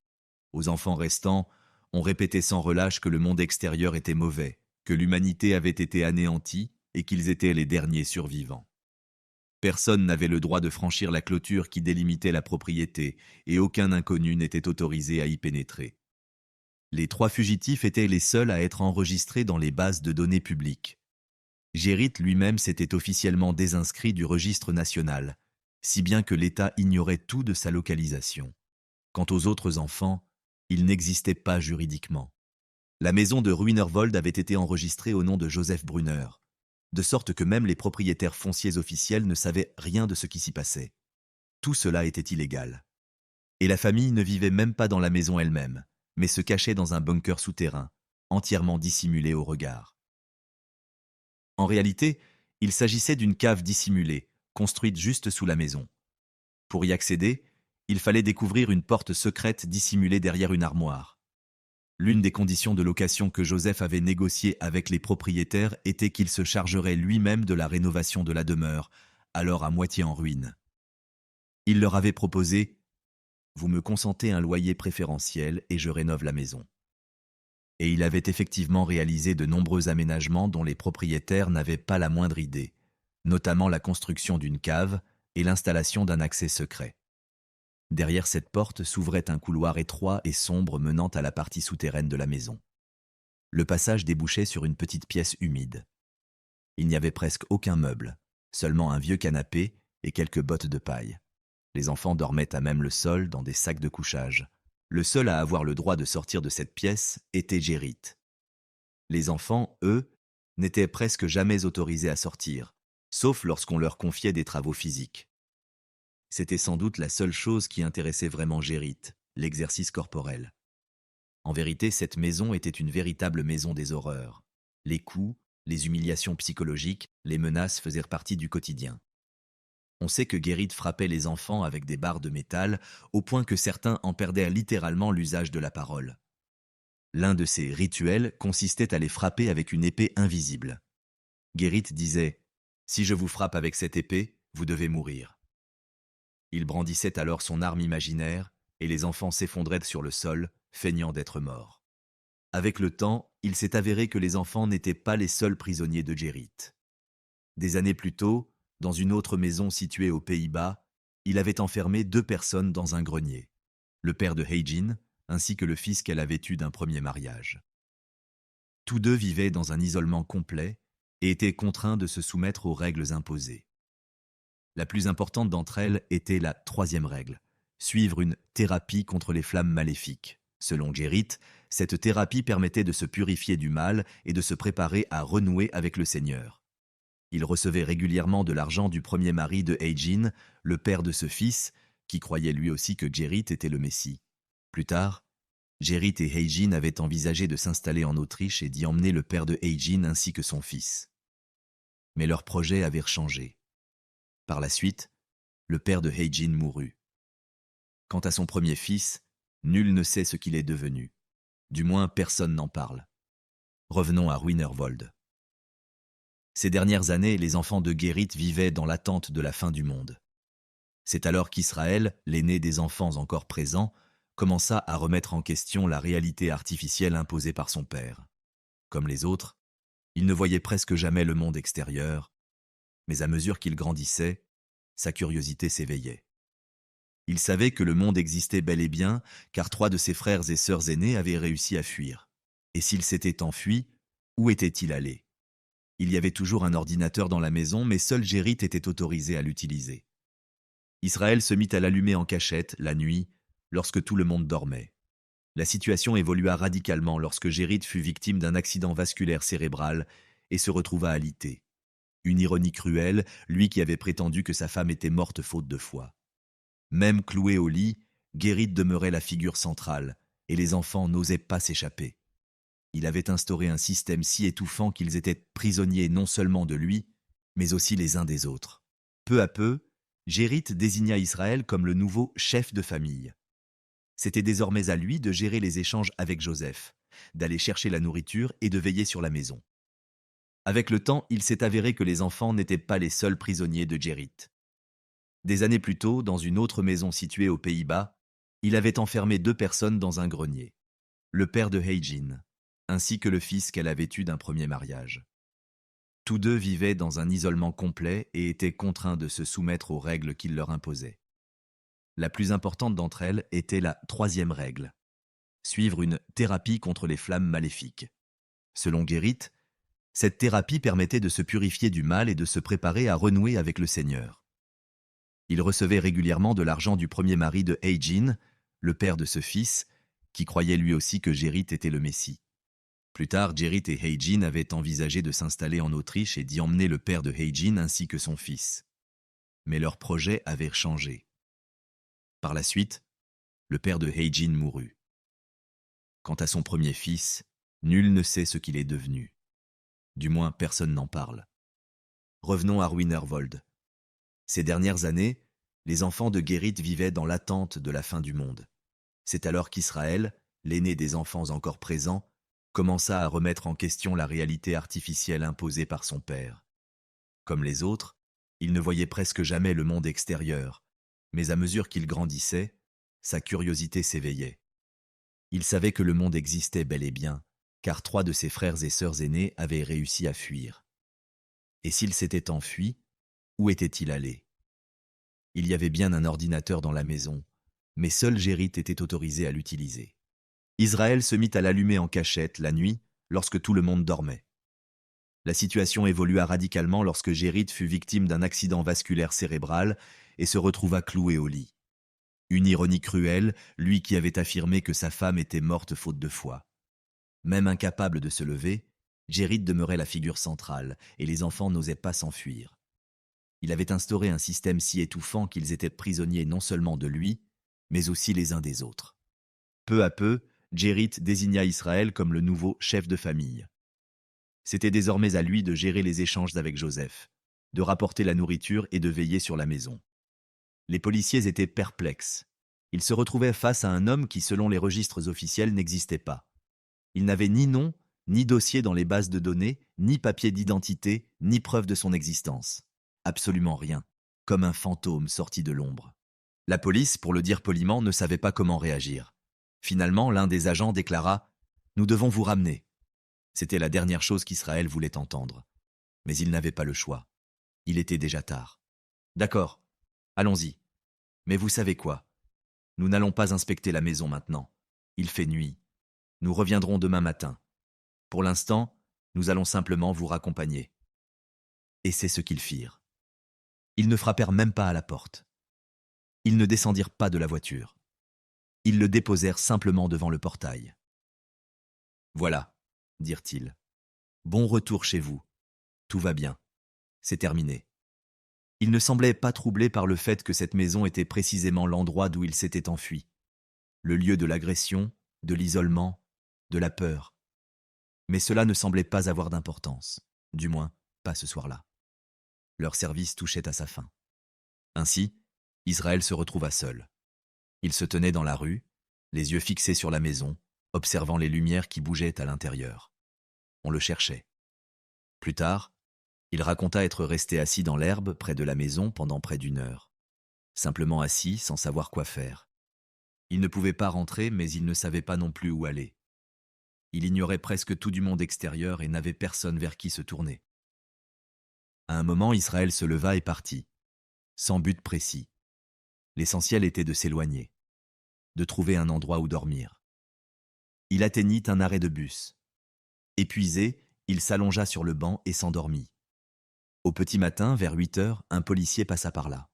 Aux enfants restants, on répétait sans relâche que le monde extérieur était mauvais, que l'humanité avait été anéantie et qu'ils étaient les derniers survivants. Personne n'avait le droit de franchir la clôture qui délimitait la propriété et aucun inconnu n'était autorisé à y pénétrer. Les 3 fugitifs étaient les seuls à être enregistrés dans les bases de données publiques. Gérit lui-même s'était officiellement désinscrit du registre national, si bien que l'État ignorait tout de sa localisation. Quant aux autres enfants, ils n'existaient pas juridiquement. La maison de Ruinerwold avait été enregistrée au nom de Joseph Brunner, de sorte que même les propriétaires fonciers officiels ne savaient rien de ce qui s'y passait. Tout cela était illégal. Et la famille ne vivait même pas dans la maison elle-même, mais se cachait dans un bunker souterrain, entièrement dissimulé au regard. En réalité, il s'agissait d'une cave dissimulée, construite juste sous la maison. Pour y accéder, il fallait découvrir une porte secrète dissimulée derrière une armoire. L'une des conditions de location que Joseph avait négociées avec les propriétaires était qu'il se chargerait lui-même de la rénovation de la demeure, alors à moitié en ruine. Il leur avait proposé « Vous me consentez un loyer préférentiel et je rénove la maison ». Et il avait effectivement réalisé de nombreux aménagements dont les propriétaires n'avaient pas la moindre idée, notamment la construction d'une cave et l'installation d'un accès secret. Derrière cette porte s'ouvrait un couloir étroit et sombre menant à la partie souterraine de la maison. Le passage débouchait sur une petite pièce humide. Il n'y avait presque aucun meuble, seulement un vieux canapé et quelques bottes de paille. Les enfants dormaient à même le sol dans des sacs de couchage. Le seul à avoir le droit de sortir de cette pièce était Gérit. Les enfants, eux, n'étaient presque jamais autorisés à sortir, sauf lorsqu'on leur confiait des travaux physiques. C'était sans doute la seule chose qui intéressait vraiment Gérit, l'exercice corporel. En vérité, cette maison était une véritable maison des horreurs. Les coups, les humiliations psychologiques, les menaces faisaient partie du quotidien. On sait que Gérit frappait les enfants avec des barres de métal, au point que certains en perdaient littéralement l'usage de la parole. L'un de ces rituels consistait à les frapper avec une épée invisible. Gérit disait « Si je vous frappe avec cette épée, vous devez mourir ». Il brandissait alors son arme imaginaire, et les enfants s'effondraient sur le sol, feignant d'être morts. Avec le temps, il s'est avéré que les enfants n'étaient pas les seuls prisonniers de Gérit. Des années plus tôt, dans une autre maison située aux Pays-Bas, il avait enfermé 2 personnes dans un grenier, le père de Heijin ainsi que le fils qu'elle avait eu d'un premier mariage. Tous 2 vivaient dans un isolement complet et étaient contraints de se soumettre aux règles imposées. La plus importante d'entre elles était la 3e règle, suivre une thérapie contre les flammes maléfiques. Selon Gérit, cette thérapie permettait de se purifier du mal et de se préparer à renouer avec le Seigneur. Il recevait régulièrement de l'argent du premier mari de Heijin, le père de ce fils, qui croyait lui aussi que Gérit était le Messie. Plus tard, Gérit et Heijin avaient envisagé de s'installer en Autriche et d'y emmener le père de Heijin ainsi que son fils. Mais leurs projets avaient changé. Par la suite, le père de Heijin mourut. Quant à son premier fils, nul ne sait ce qu'il est devenu. Du moins, personne n'en parle. Revenons à Ruinerwold. Ces dernières années, les enfants de Gérit vivaient dans l'attente de la fin du monde. C'est alors qu'Israël, l'aîné des enfants encore présents, commença à remettre en question la réalité artificielle imposée par son père. Comme les autres, il ne voyait presque jamais le monde extérieur, mais à mesure qu'il grandissait, sa curiosité s'éveillait. Il savait que le monde existait bel et bien, car 3 de ses frères et sœurs aînés avaient réussi à fuir. Et s'ils s'étaient enfuis, où étaient-ils allés ? Il y avait toujours un ordinateur dans la maison, mais seul Gérit était autorisé à l'utiliser. Israël se mit à l'allumer en cachette, la nuit, lorsque tout le monde dormait. La situation évolua radicalement lorsque Gérit fut victime d'un accident vasculaire cérébral et se retrouva alité. Une ironie cruelle, lui qui avait prétendu que sa femme était morte faute de foi. Même cloué au lit, Guérit demeurait la figure centrale, et les enfants n'osaient pas s'échapper. Il avait instauré un système si étouffant qu'ils étaient prisonniers non seulement de lui, mais aussi les uns des autres. Peu à peu, Guérit désigna Israël comme le nouveau chef de famille. C'était désormais à lui de gérer les échanges avec Joseph, d'aller chercher la nourriture et de veiller sur la maison. Avec le temps, il s'est avéré que les enfants n'étaient pas les seuls prisonniers de Guérit. Des années plus tôt, dans une autre maison située aux Pays-Bas, il avait enfermé 2 personnes dans un grenier. Le père de Heijin, ainsi que le fils qu'elle avait eu d'un premier mariage. Tous deux vivaient dans un isolement complet et étaient contraints de se soumettre aux règles qu'il leur imposait. La plus importante d'entre elles était la 3e règle: suivre une thérapie contre les flammes maléfiques. Selon Guérit, cette thérapie permettait de se purifier du mal et de se préparer à renouer avec le Seigneur. Il recevait régulièrement de l'argent du premier mari de Heijin, le père de ce fils, qui croyait lui aussi que Guérit était le Messie. Plus tard, Guérit et Heijin avaient envisagé de s'installer en Autriche et d'y emmener le père de Heijin ainsi que son fils. Mais leur projet avait changé. Par la suite, le père de Heijin mourut. Quant à son premier fils, nul ne sait ce qu'il est devenu. Du moins, personne n'en parle. Revenons à Ruinerwold. Ces dernières années, les enfants de Guérit vivaient dans l'attente de la fin du monde. C'est alors qu'Israël, l'aîné des enfants encore présents, commença à remettre en question la réalité artificielle imposée par son père. Comme les autres, il ne voyait presque jamais le monde extérieur, mais à mesure qu'il grandissait, sa curiosité s'éveillait. Il savait que le monde existait bel et bien, car 3 de ses frères et sœurs aînés avaient réussi à fuir. Et s'il s'était enfui, où était-il allé? Il y avait bien un ordinateur dans la maison, mais seul Guérit était autorisé à l'utiliser. Israël se mit à l'allumer en cachette la nuit, lorsque tout le monde dormait. La situation évolua radicalement lorsque Guérit fut victime d'un accident vasculaire cérébral et se retrouva cloué au lit. Une ironie cruelle, lui qui avait affirmé que sa femme était morte faute de foi. Même incapable de se lever, Guérit demeurait la figure centrale, et les enfants n'osaient pas s'enfuir. Il avait instauré un système si étouffant qu'ils étaient prisonniers non seulement de lui, mais aussi les uns des autres. Peu à peu, Guérit désigna Israël comme le nouveau chef de famille. C'était désormais à lui de gérer les échanges avec Joseph, de rapporter la nourriture et de veiller sur la maison. Les policiers étaient perplexes. Ils se retrouvaient face à un homme qui, selon les registres officiels, n'existait pas. Il n'avait ni nom, ni dossier dans les bases de données, ni papier d'identité, ni preuve de son existence. Absolument rien, comme un fantôme sorti de l'ombre. La police, pour le dire poliment, ne savait pas comment réagir. Finalement, l'un des agents déclara « Nous devons vous ramener ». C'était la dernière chose qu'Israël voulait entendre. Mais il n'avait pas le choix. Il était déjà tard. « D'accord, allons-y. Mais vous savez quoi? Nous n'allons pas inspecter la maison maintenant. Il fait nuit. Nous reviendrons demain matin. Pour l'instant, nous allons simplement vous raccompagner. » Et c'est ce qu'ils firent. Ils ne frappèrent même pas à la porte. Ils ne descendirent pas de la voiture. Ils le déposèrent simplement devant le portail. « Voilà, » dirent-ils. « Bon retour chez vous. Tout va bien. C'est terminé. » Ils ne semblaient pas troublés par le fait que cette maison était précisément l'endroit d'où ils s'étaient enfuis. Le lieu de l'agression, de l'isolement, de la peur. Mais cela ne semblait pas avoir d'importance. Du moins, pas ce soir-là. Leur service touchait à sa fin. Ainsi, Israël se retrouva seul. Il se tenait dans la rue, les yeux fixés sur la maison, observant les lumières qui bougeaient à l'intérieur. On le cherchait. Plus tard, il raconta être resté assis dans l'herbe près de la maison pendant près d'1 heure. Simplement assis, sans savoir quoi faire. Il ne pouvait pas rentrer, mais il ne savait pas non plus où aller. Il ignorait presque tout du monde extérieur et n'avait personne vers qui se tourner. À un moment, Israël se leva et partit, sans but précis. L'essentiel était de s'éloigner, de trouver un endroit où dormir. Il atteignit un arrêt de bus. Épuisé, il s'allongea sur le banc et s'endormit. Au petit matin, vers 8 heures, un policier passa par là.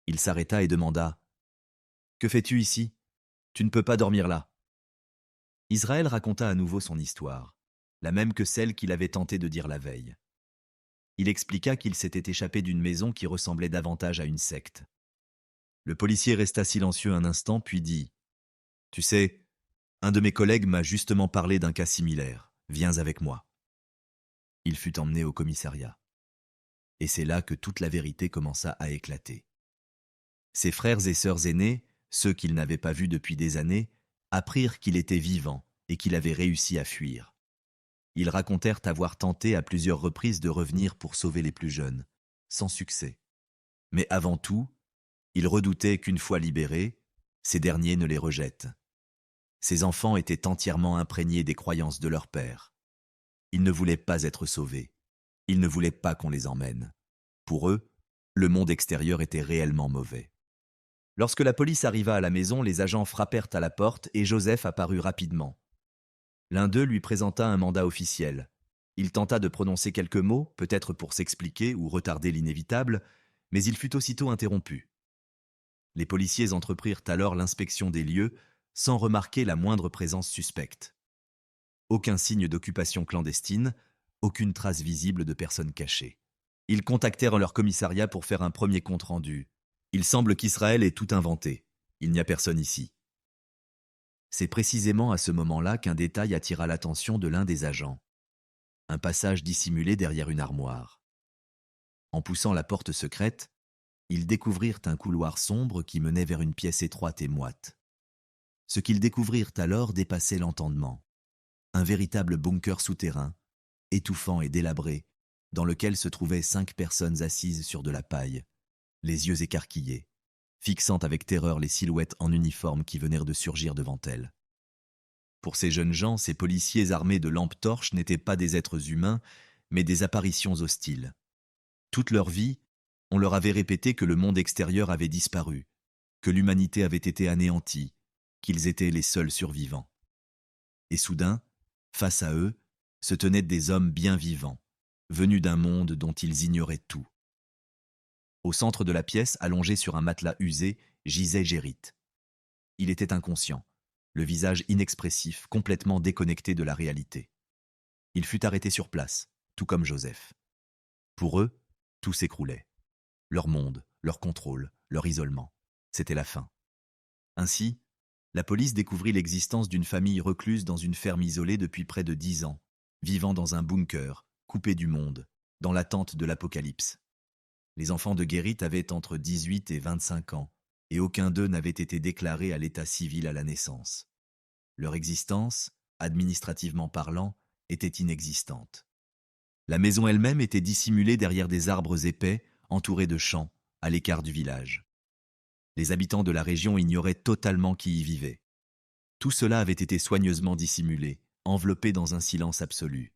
Il s'arrêta et demanda « Que fais-tu ici? Tu ne peux pas dormir là. » Israël raconta à nouveau son histoire, la même que celle qu'il avait tenté de dire la veille. Il expliqua qu'il s'était échappé d'une maison qui ressemblait davantage à une secte. Le policier resta silencieux un instant, puis dit « Tu sais, un de mes collègues m'a justement parlé d'un cas similaire. Viens avec moi. » Il fut emmené au commissariat. Et c'est là que toute la vérité commença à éclater. Ses frères et sœurs aînés, ceux qu'il n'avait pas vus depuis des années, apprirent qu'il était vivant et qu'il avait réussi à fuir. Ils racontèrent avoir tenté à plusieurs reprises de revenir pour sauver les plus jeunes, sans succès. Mais avant tout, ils redoutaient qu'une fois libérés, ces derniers ne les rejettent. Ces enfants étaient entièrement imprégnés des croyances de leur père. Ils ne voulaient pas être sauvés. Ils ne voulaient pas qu'on les emmène. Pour eux, le monde extérieur était réellement mauvais. Lorsque la police arriva à la maison, les agents frappèrent à la porte et Joseph apparut rapidement. L'un d'eux lui présenta un mandat officiel. Il tenta de prononcer quelques mots, peut-être pour s'expliquer ou retarder l'inévitable, mais il fut aussitôt interrompu. Les policiers entreprirent alors l'inspection des lieux sans remarquer la moindre présence suspecte. Aucun signe d'occupation clandestine, aucune trace visible de personnes cachées. Ils contactèrent leur commissariat pour faire un premier compte-rendu. Il semble qu'Israël ait tout inventé. Il n'y a personne ici. C'est précisément à ce moment-là qu'un détail attira l'attention de l'un des agents. Un passage dissimulé derrière une armoire. En poussant la porte secrète, ils découvrirent un couloir sombre qui menait vers une pièce étroite et moite. Ce qu'ils découvrirent alors dépassait l'entendement. Un véritable bunker souterrain, étouffant et délabré, dans lequel se trouvaient 5 personnes assises sur de la paille, les yeux écarquillés, fixant avec terreur les silhouettes en uniforme qui venaient de surgir devant elles. Pour ces jeunes gens, ces policiers armés de lampes torches n'étaient pas des êtres humains, mais des apparitions hostiles. Toute leur vie, on leur avait répété que le monde extérieur avait disparu, que l'humanité avait été anéantie, qu'ils étaient les seuls survivants. Et soudain, face à eux, se tenaient des hommes bien vivants, venus d'un monde dont ils ignoraient tout. Au centre de la pièce, allongé sur un matelas usé, gisait Gérit. Il était inconscient, le visage inexpressif, complètement déconnecté de la réalité. Il fut arrêté sur place, tout comme Joseph. Pour eux, tout s'écroulait. Leur monde, leur contrôle, leur isolement. C'était la fin. Ainsi, la police découvrit l'existence d'une famille recluse dans une ferme isolée depuis près de 10 ans, vivant dans un bunker, coupé du monde, dans l'attente de l'apocalypse. Les enfants de Gérit avaient entre 18 et 25 ans, et aucun d'eux n'avait été déclaré à l'état civil à la naissance. Leur existence, administrativement parlant, était inexistante. La maison elle-même était dissimulée derrière des arbres épais, entourés de champs, à l'écart du village. Les habitants de la région ignoraient totalement qui y vivait. Tout cela avait été soigneusement dissimulé, enveloppé dans un silence absolu,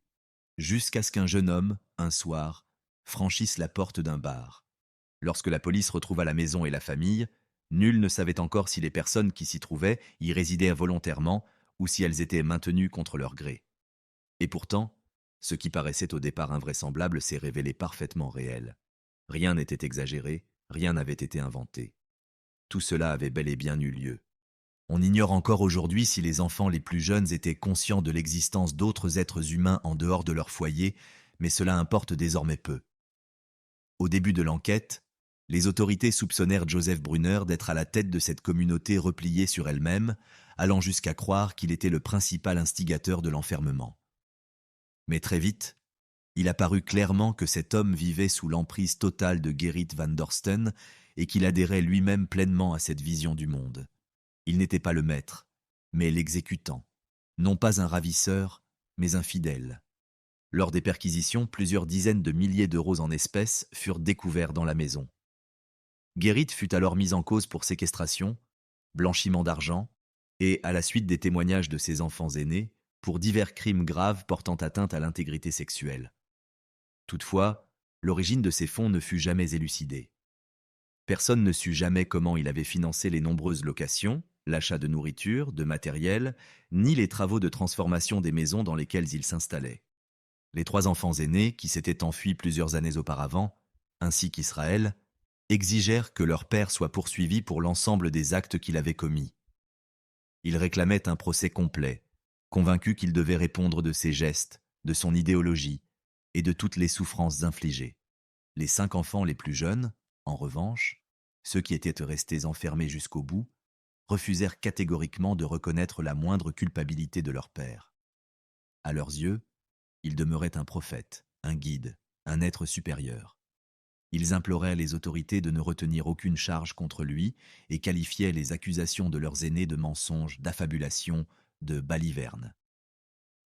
jusqu'à ce qu'un jeune homme, un soir, franchisse la porte d'un bar. Lorsque la police retrouva la maison et la famille, nul ne savait encore si les personnes qui s'y trouvaient y résidaient volontairement ou si elles étaient maintenues contre leur gré. Et pourtant, ce qui paraissait au départ invraisemblable s'est révélé parfaitement réel. Rien n'était exagéré, rien n'avait été inventé. Tout cela avait bel et bien eu lieu. On ignore encore aujourd'hui si les enfants les plus jeunes étaient conscients de l'existence d'autres êtres humains en dehors de leur foyer, mais cela importe désormais peu. Au début de l'enquête, les autorités soupçonnèrent Joseph Brunner d'être à la tête de cette communauté repliée sur elle-même, allant jusqu'à croire qu'il était le principal instigateur de l'enfermement. Mais très vite, il apparut clairement que cet homme vivait sous l'emprise totale de Gerrit van Dorsten et qu'il adhérait lui-même pleinement à cette vision du monde. Il n'était pas le maître, mais l'exécutant, non pas un ravisseur, mais un fidèle. Lors des perquisitions, plusieurs dizaines de milliers d'euros en espèces furent découverts dans la maison. Gerrit fut alors mis en cause pour séquestration, blanchiment d'argent et, à la suite des témoignages de ses enfants aînés, pour divers crimes graves portant atteinte à l'intégrité sexuelle. Toutefois, l'origine de ces fonds ne fut jamais élucidée. Personne ne sut jamais comment il avait financé les nombreuses locations, l'achat de nourriture, de matériel, ni les travaux de transformation des maisons dans lesquelles il s'installait. Les 3 enfants aînés, qui s'étaient enfuis plusieurs années auparavant, ainsi qu'Israël, exigèrent que leur père soit poursuivi pour l'ensemble des actes qu'il avait commis. Ils réclamaient un procès complet, convaincus qu'il devait répondre de ses gestes, de son idéologie, et de toutes les souffrances infligées. Les 5 enfants les plus jeunes, en revanche, ceux qui étaient restés enfermés jusqu'au bout, refusèrent catégoriquement de reconnaître la moindre culpabilité de leur père. À leurs yeux, il demeurait un prophète, un guide, un être supérieur. Ils imploraient les autorités de ne retenir aucune charge contre lui et qualifiaient les accusations de leurs aînés de mensonges, d'affabulation, de balivernes.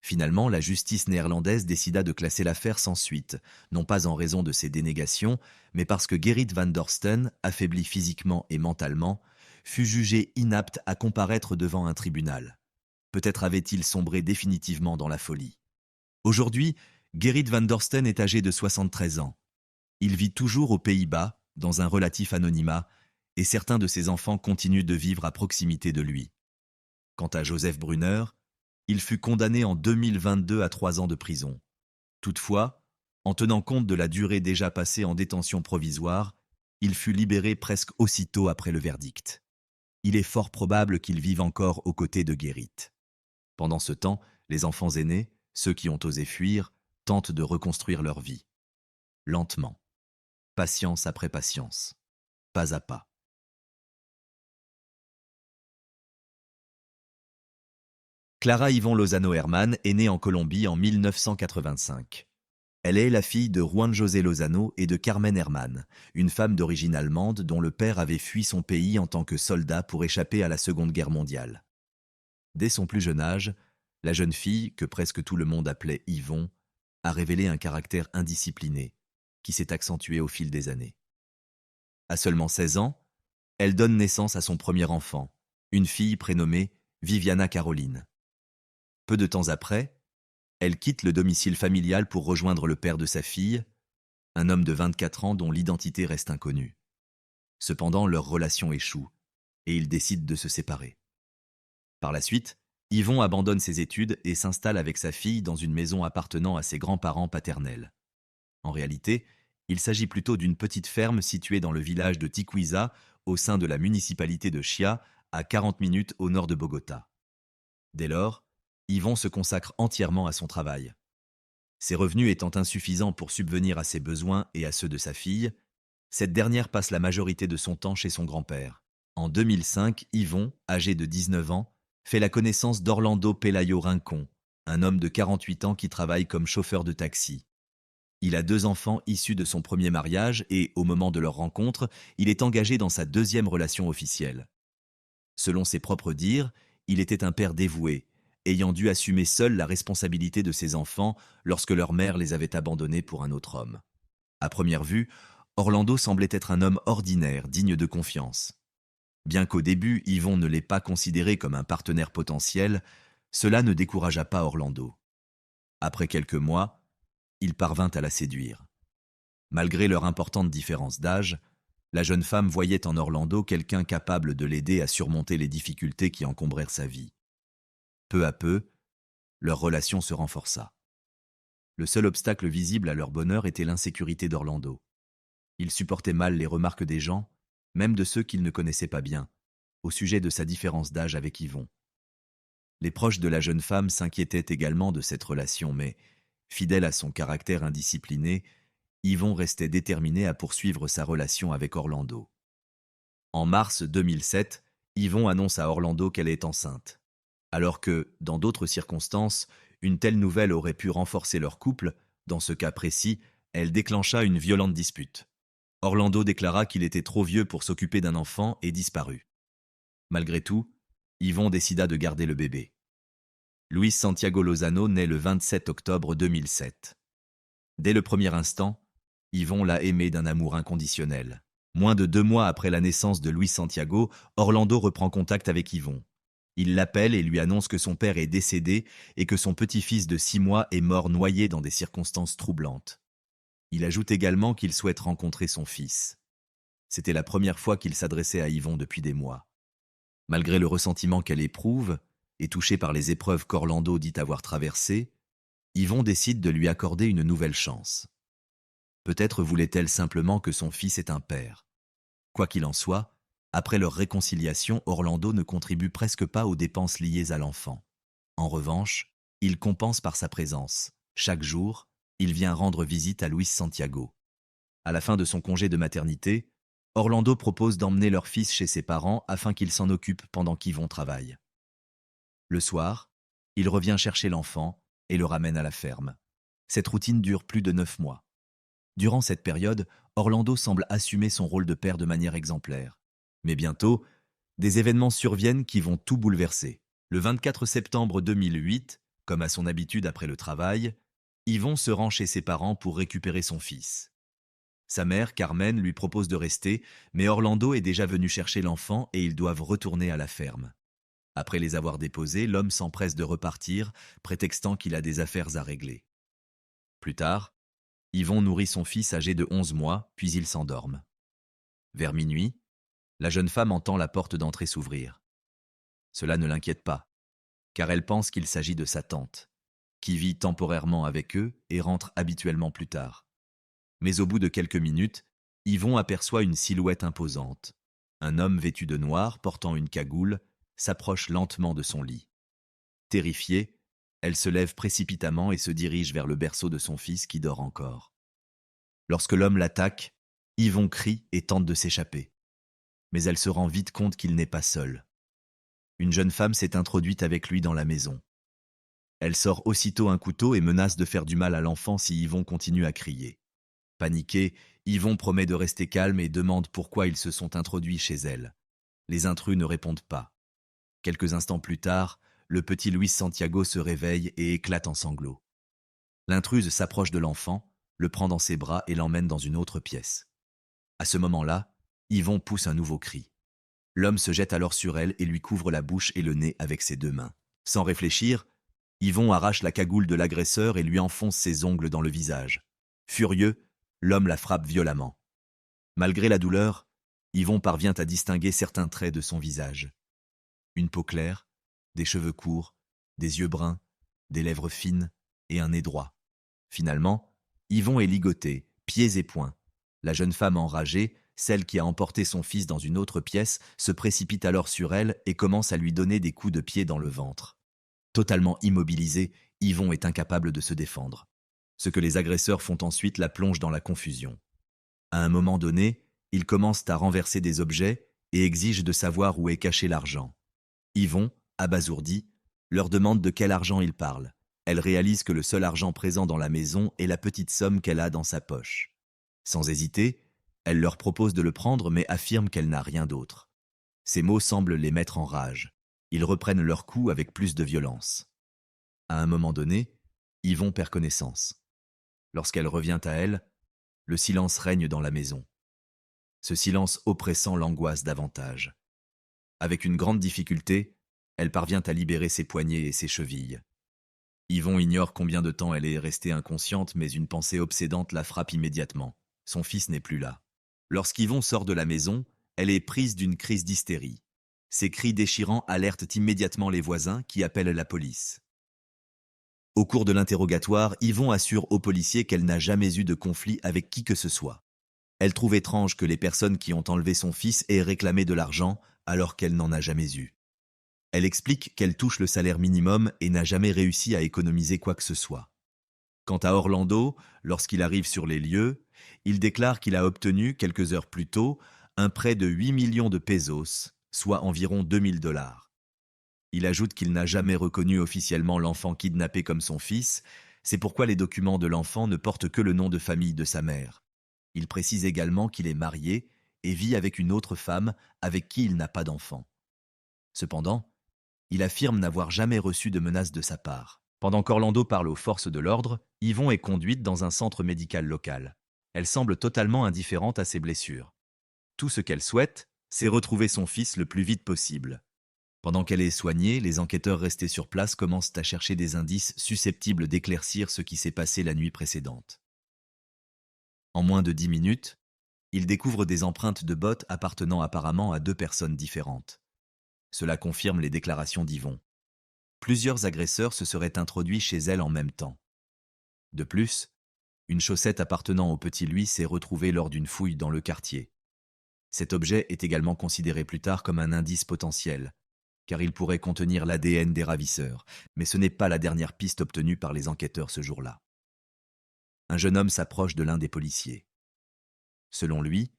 Finalement, la justice néerlandaise décida de classer l'affaire sans suite, non pas en raison de ses dénégations, mais parce que Gerrit van Dorsten, affaibli physiquement et mentalement, fut jugé inapte à comparaître devant un tribunal. Peut-être avait-il sombré définitivement dans la folie. Aujourd'hui, Gerrit van Dorsten est âgé de 73 ans. Il vit toujours aux Pays-Bas, dans un relatif anonymat, et certains de ses enfants continuent de vivre à proximité de lui. Quant à Joseph Brunner, il fut condamné en 2022 à 3 ans de prison. Toutefois, en tenant compte de la durée déjà passée en détention provisoire, il fut libéré presque aussitôt après le verdict. Il est fort probable qu'il vive encore aux côtés de Gerrit. Pendant ce temps, les enfants aînés, ceux qui ont osé fuir, tentent de reconstruire leur vie. Lentement. Patience après patience. Pas à pas. Clara Yvon Lozano Herman est née en Colombie en 1985. Elle est la fille de Juan José Lozano et de Carmen Herman, une femme d'origine allemande dont le père avait fui son pays en tant que soldat pour échapper à la Seconde Guerre mondiale. Dès son plus jeune âge, la jeune fille, que presque tout le monde appelait Yvon, a révélé un caractère indiscipliné, qui s'est accentué au fil des années. À seulement 16 ans, elle donne naissance à son premier enfant, une fille prénommée Viviana Caroline. Peu de temps après, elle quitte le domicile familial pour rejoindre le père de sa fille, un homme de 24 ans dont l'identité reste inconnue. Cependant, leur relation échoue, et ils décident de se séparer. Par la suite, Yvon abandonne ses études et s'installe avec sa fille dans une maison appartenant à ses grands-parents paternels. En réalité, il s'agit plutôt d'une petite ferme située dans le village de Ticuiza, au sein de la municipalité de Chia, à 40 minutes au nord de Bogota. Dès lors, Yvon se consacre entièrement à son travail. Ses revenus étant insuffisants pour subvenir à ses besoins et à ceux de sa fille, cette dernière passe la majorité de son temps chez son grand-père. En 2005, Yvon, âgé de 19 ans, fait la connaissance d'Orlando Pelayo Rincon, un homme de 48 ans qui travaille comme chauffeur de taxi. Il a 2 enfants issus de son premier mariage et, au moment de leur rencontre, il est engagé dans sa 2e relation officielle. Selon ses propres dires, il était un père dévoué, ayant dû assumer seul la responsabilité de ses enfants lorsque leur mère les avait abandonnés pour un autre homme. À première vue, Orlando semblait être un homme ordinaire, digne de confiance. Bien qu'au début, Yvon ne l'ait pas considéré comme un partenaire potentiel, cela ne découragea pas Orlando. Après quelques mois, il parvint à la séduire. Malgré leur importante différence d'âge, la jeune femme voyait en Orlando quelqu'un capable de l'aider à surmonter les difficultés qui encombrèrent sa vie. Peu à peu, leur relation se renforça. Le seul obstacle visible à leur bonheur était l'insécurité d'Orlando. Il supportait mal les remarques des gens, même de ceux qu'il ne connaissait pas bien, au sujet de sa différence d'âge avec Yvon. Les proches de la jeune femme s'inquiétaient également de cette relation, mais, fidèle à son caractère indiscipliné, Yvon restait déterminé à poursuivre sa relation avec Orlando. En mars 2007, Yvon annonce à Orlando qu'elle est enceinte. Alors que, dans d'autres circonstances, une telle nouvelle aurait pu renforcer leur couple, dans ce cas précis, elle déclencha une violente dispute. Orlando déclara qu'il était trop vieux pour s'occuper d'un enfant et disparut. Malgré tout, Yvon décida de garder le bébé. Luis Santiago Lozano naît le 27 octobre 2007. Dès le premier instant, Yvon l'a aimé d'un amour inconditionnel. Moins de 2 mois après la naissance de Luis Santiago, Orlando reprend contact avec Yvon. Il l'appelle et lui annonce que son père est décédé et que son petit-fils de 6 mois est mort noyé dans des circonstances troublantes. Il ajoute également qu'il souhaite rencontrer son fils. C'était la première fois qu'il s'adressait à Yvon depuis des mois. Malgré le ressentiment qu'elle éprouve, et touchée par les épreuves qu'Orlando dit avoir traversées, Yvon décide de lui accorder une nouvelle chance. Peut-être voulait-elle simplement que son fils ait un père. Quoi qu'il en soit, après leur réconciliation, Orlando ne contribue presque pas aux dépenses liées à l'enfant. En revanche, il compense par sa présence, chaque jour, il vient rendre visite à Luis Santiago. À la fin de son congé de maternité, Orlando propose d'emmener leur fils chez ses parents afin qu'ils s'en occupent pendant qu'Yvon travaille. Le soir, il revient chercher l'enfant et le ramène à la ferme. Cette routine dure plus de 9 mois. Durant cette période, Orlando semble assumer son rôle de père de manière exemplaire. Mais bientôt, des événements surviennent qui vont tout bouleverser. Le 24 septembre 2008, comme à son habitude après le travail, Yvon se rend chez ses parents pour récupérer son fils. Sa mère, Carmen, lui propose de rester, mais Orlando est déjà venu chercher l'enfant et ils doivent retourner à la ferme. Après les avoir déposés, l'homme s'empresse de repartir, prétextant qu'il a des affaires à régler. Plus tard, Yvon nourrit son fils âgé de 11 mois, puis ils s'endorment. Vers minuit, la jeune femme entend la porte d'entrée s'ouvrir. Cela ne l'inquiète pas, car elle pense qu'il s'agit de sa tante, qui vit temporairement avec eux et rentre habituellement plus tard. Mais au bout de quelques minutes, Yvon aperçoit une silhouette imposante. Un homme vêtu de noir, portant une cagoule, s'approche lentement de son lit. Terrifiée, elle se lève précipitamment et se dirige vers le berceau de son fils qui dort encore. Lorsque l'homme l'attaque, Yvon crie et tente de s'échapper. Mais elle se rend vite compte qu'il n'est pas seul. Une jeune femme s'est introduite avec lui dans la maison. Elle sort aussitôt un couteau et menace de faire du mal à l'enfant si Yvon continue à crier. Paniqué, Yvon promet de rester calme et demande pourquoi ils se sont introduits chez elle. Les intrus ne répondent pas. Quelques instants plus tard, le petit Luis Santiago se réveille et éclate en sanglots. L'intruse s'approche de l'enfant, le prend dans ses bras et l'emmène dans une autre pièce. À ce moment-là, Yvon pousse un nouveau cri. L'homme se jette alors sur elle et lui couvre la bouche et le nez avec ses 2 mains. Sans réfléchir, Yvon arrache la cagoule de l'agresseur et lui enfonce ses ongles dans le visage. Furieux, l'homme la frappe violemment. Malgré la douleur, Yvon parvient à distinguer certains traits de son visage. Une peau claire, des cheveux courts, des yeux bruns, des lèvres fines et un nez droit. Finalement, Yvon est ligoté, pieds et poings. La jeune femme enragée, celle qui a emporté son fils dans une autre pièce, se précipite alors sur elle et commence à lui donner des coups de pied dans le ventre. Totalement immobilisé, Yvon est incapable de se défendre. Ce que les agresseurs font ensuite la plonge dans la confusion. À un moment donné, ils commencent à renverser des objets et exigent de savoir où est caché l'argent. Yvon, abasourdi, leur demande de quel argent ils parlent. Elle réalise que le seul argent présent dans la maison est la petite somme qu'elle a dans sa poche. Sans hésiter, elle leur propose de le prendre mais affirme qu'elle n'a rien d'autre. Ces mots semblent les mettre en rage. Ils reprennent leur coup avec plus de violence. À un moment donné, Yvon perd connaissance. Lorsqu'elle revient à elle, le silence règne dans la maison. Ce silence oppressant l'angoisse davantage. Avec une grande difficulté, elle parvient à libérer ses poignets et ses chevilles. Yvon ignore combien de temps elle est restée inconsciente, mais une pensée obsédante la frappe immédiatement. Son fils n'est plus là. Lorsqu'Yvon sort de la maison, elle est prise d'une crise d'hystérie. Ses cris déchirants alertent immédiatement les voisins qui appellent la police. Au cours de l'interrogatoire, Yvon assure aux policiers qu'elle n'a jamais eu de conflit avec qui que ce soit. Elle trouve étrange que les personnes qui ont enlevé son fils aient réclamé de l'argent alors qu'elle n'en a jamais eu. Elle explique qu'elle touche le salaire minimum et n'a jamais réussi à économiser quoi que ce soit. Quant à Orlando, lorsqu'il arrive sur les lieux, il déclare qu'il a obtenu, quelques heures plus tôt, un prêt de 8 millions de pesos, soit environ 2000 $. Il ajoute qu'il n'a jamais reconnu officiellement l'enfant kidnappé comme son fils, c'est pourquoi les documents de l'enfant ne portent que le nom de famille de sa mère. Il précise également qu'il est marié et vit avec une autre femme avec qui il n'a pas d'enfant. Cependant, il affirme n'avoir jamais reçu de menaces de sa part. Pendant qu'Orlando parle aux forces de l'ordre, Yvon est conduite dans un centre médical local. Elle semble totalement indifférente à ses blessures. Tout ce qu'elle souhaite, c'est retrouver son fils le plus vite possible. Pendant qu'elle est soignée, les enquêteurs restés sur place commencent à chercher des indices susceptibles d'éclaircir ce qui s'est passé la nuit précédente. En moins de 10 minutes, ils découvrent des empreintes de bottes appartenant apparemment à 2 personnes différentes. Cela confirme les déclarations d'Yvon. Plusieurs agresseurs se seraient introduits chez elle en même temps. De plus, une chaussette appartenant au petit Louis s'est retrouvée lors d'une fouille dans le quartier. Cet objet est également considéré plus tard comme un indice potentiel, car il pourrait contenir l'ADN des ravisseurs, mais ce n'est pas la dernière piste obtenue par les enquêteurs ce jour-là. Un jeune homme s'approche de l'un des policiers. Selon lui,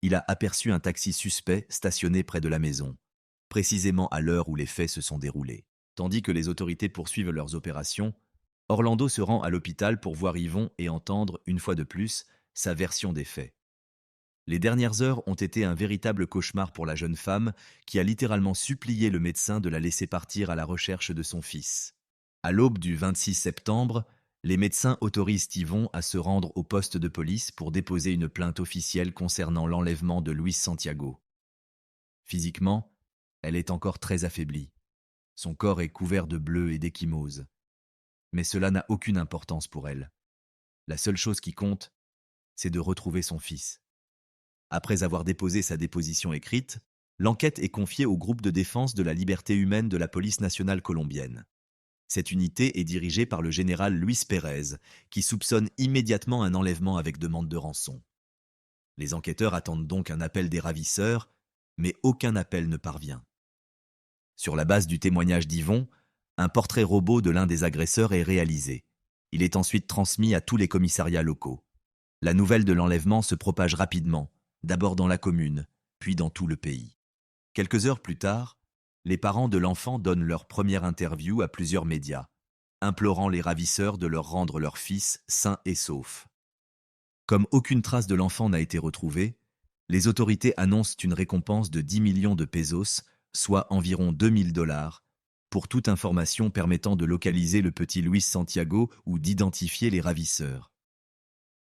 il a aperçu un taxi suspect stationné près de la maison, précisément à l'heure où les faits se sont déroulés. Tandis que les autorités poursuivent leurs opérations, Orlando se rend à l'hôpital pour voir Yvon et entendre, une fois de plus, sa version des faits. Les dernières heures ont été un véritable cauchemar pour la jeune femme qui a littéralement supplié le médecin de la laisser partir à la recherche de son fils. À l'aube du 26 septembre, les médecins autorisent Yvon à se rendre au poste de police pour déposer une plainte officielle concernant l'enlèvement de Luis Santiago. Physiquement, elle est encore très affaiblie. Son corps est couvert de bleu et d'échymose. Mais cela n'a aucune importance pour elle. La seule chose qui compte, c'est de retrouver son fils. Après avoir déposé sa déposition écrite, l'enquête est confiée au groupe de défense de la liberté humaine de la police nationale colombienne. Cette unité est dirigée par le général Luis Pérez, qui soupçonne immédiatement un enlèvement avec demande de rançon. Les enquêteurs attendent donc un appel des ravisseurs, mais aucun appel ne parvient. Sur la base du témoignage d'Yvon, un portrait robot de l'un des agresseurs est réalisé. Il est ensuite transmis à tous les commissariats locaux. La nouvelle de l'enlèvement se propage rapidement, d'abord dans la commune, puis dans tout le pays. Quelques heures plus tard, les parents de l'enfant donnent leur première interview à plusieurs médias, implorant les ravisseurs de leur rendre leur fils sain et sauf. Comme aucune trace de l'enfant n'a été retrouvée, les autorités annoncent une récompense de 10 millions de pesos, soit environ 2000 $, pour toute information permettant de localiser le petit Luis Santiago ou d'identifier les ravisseurs.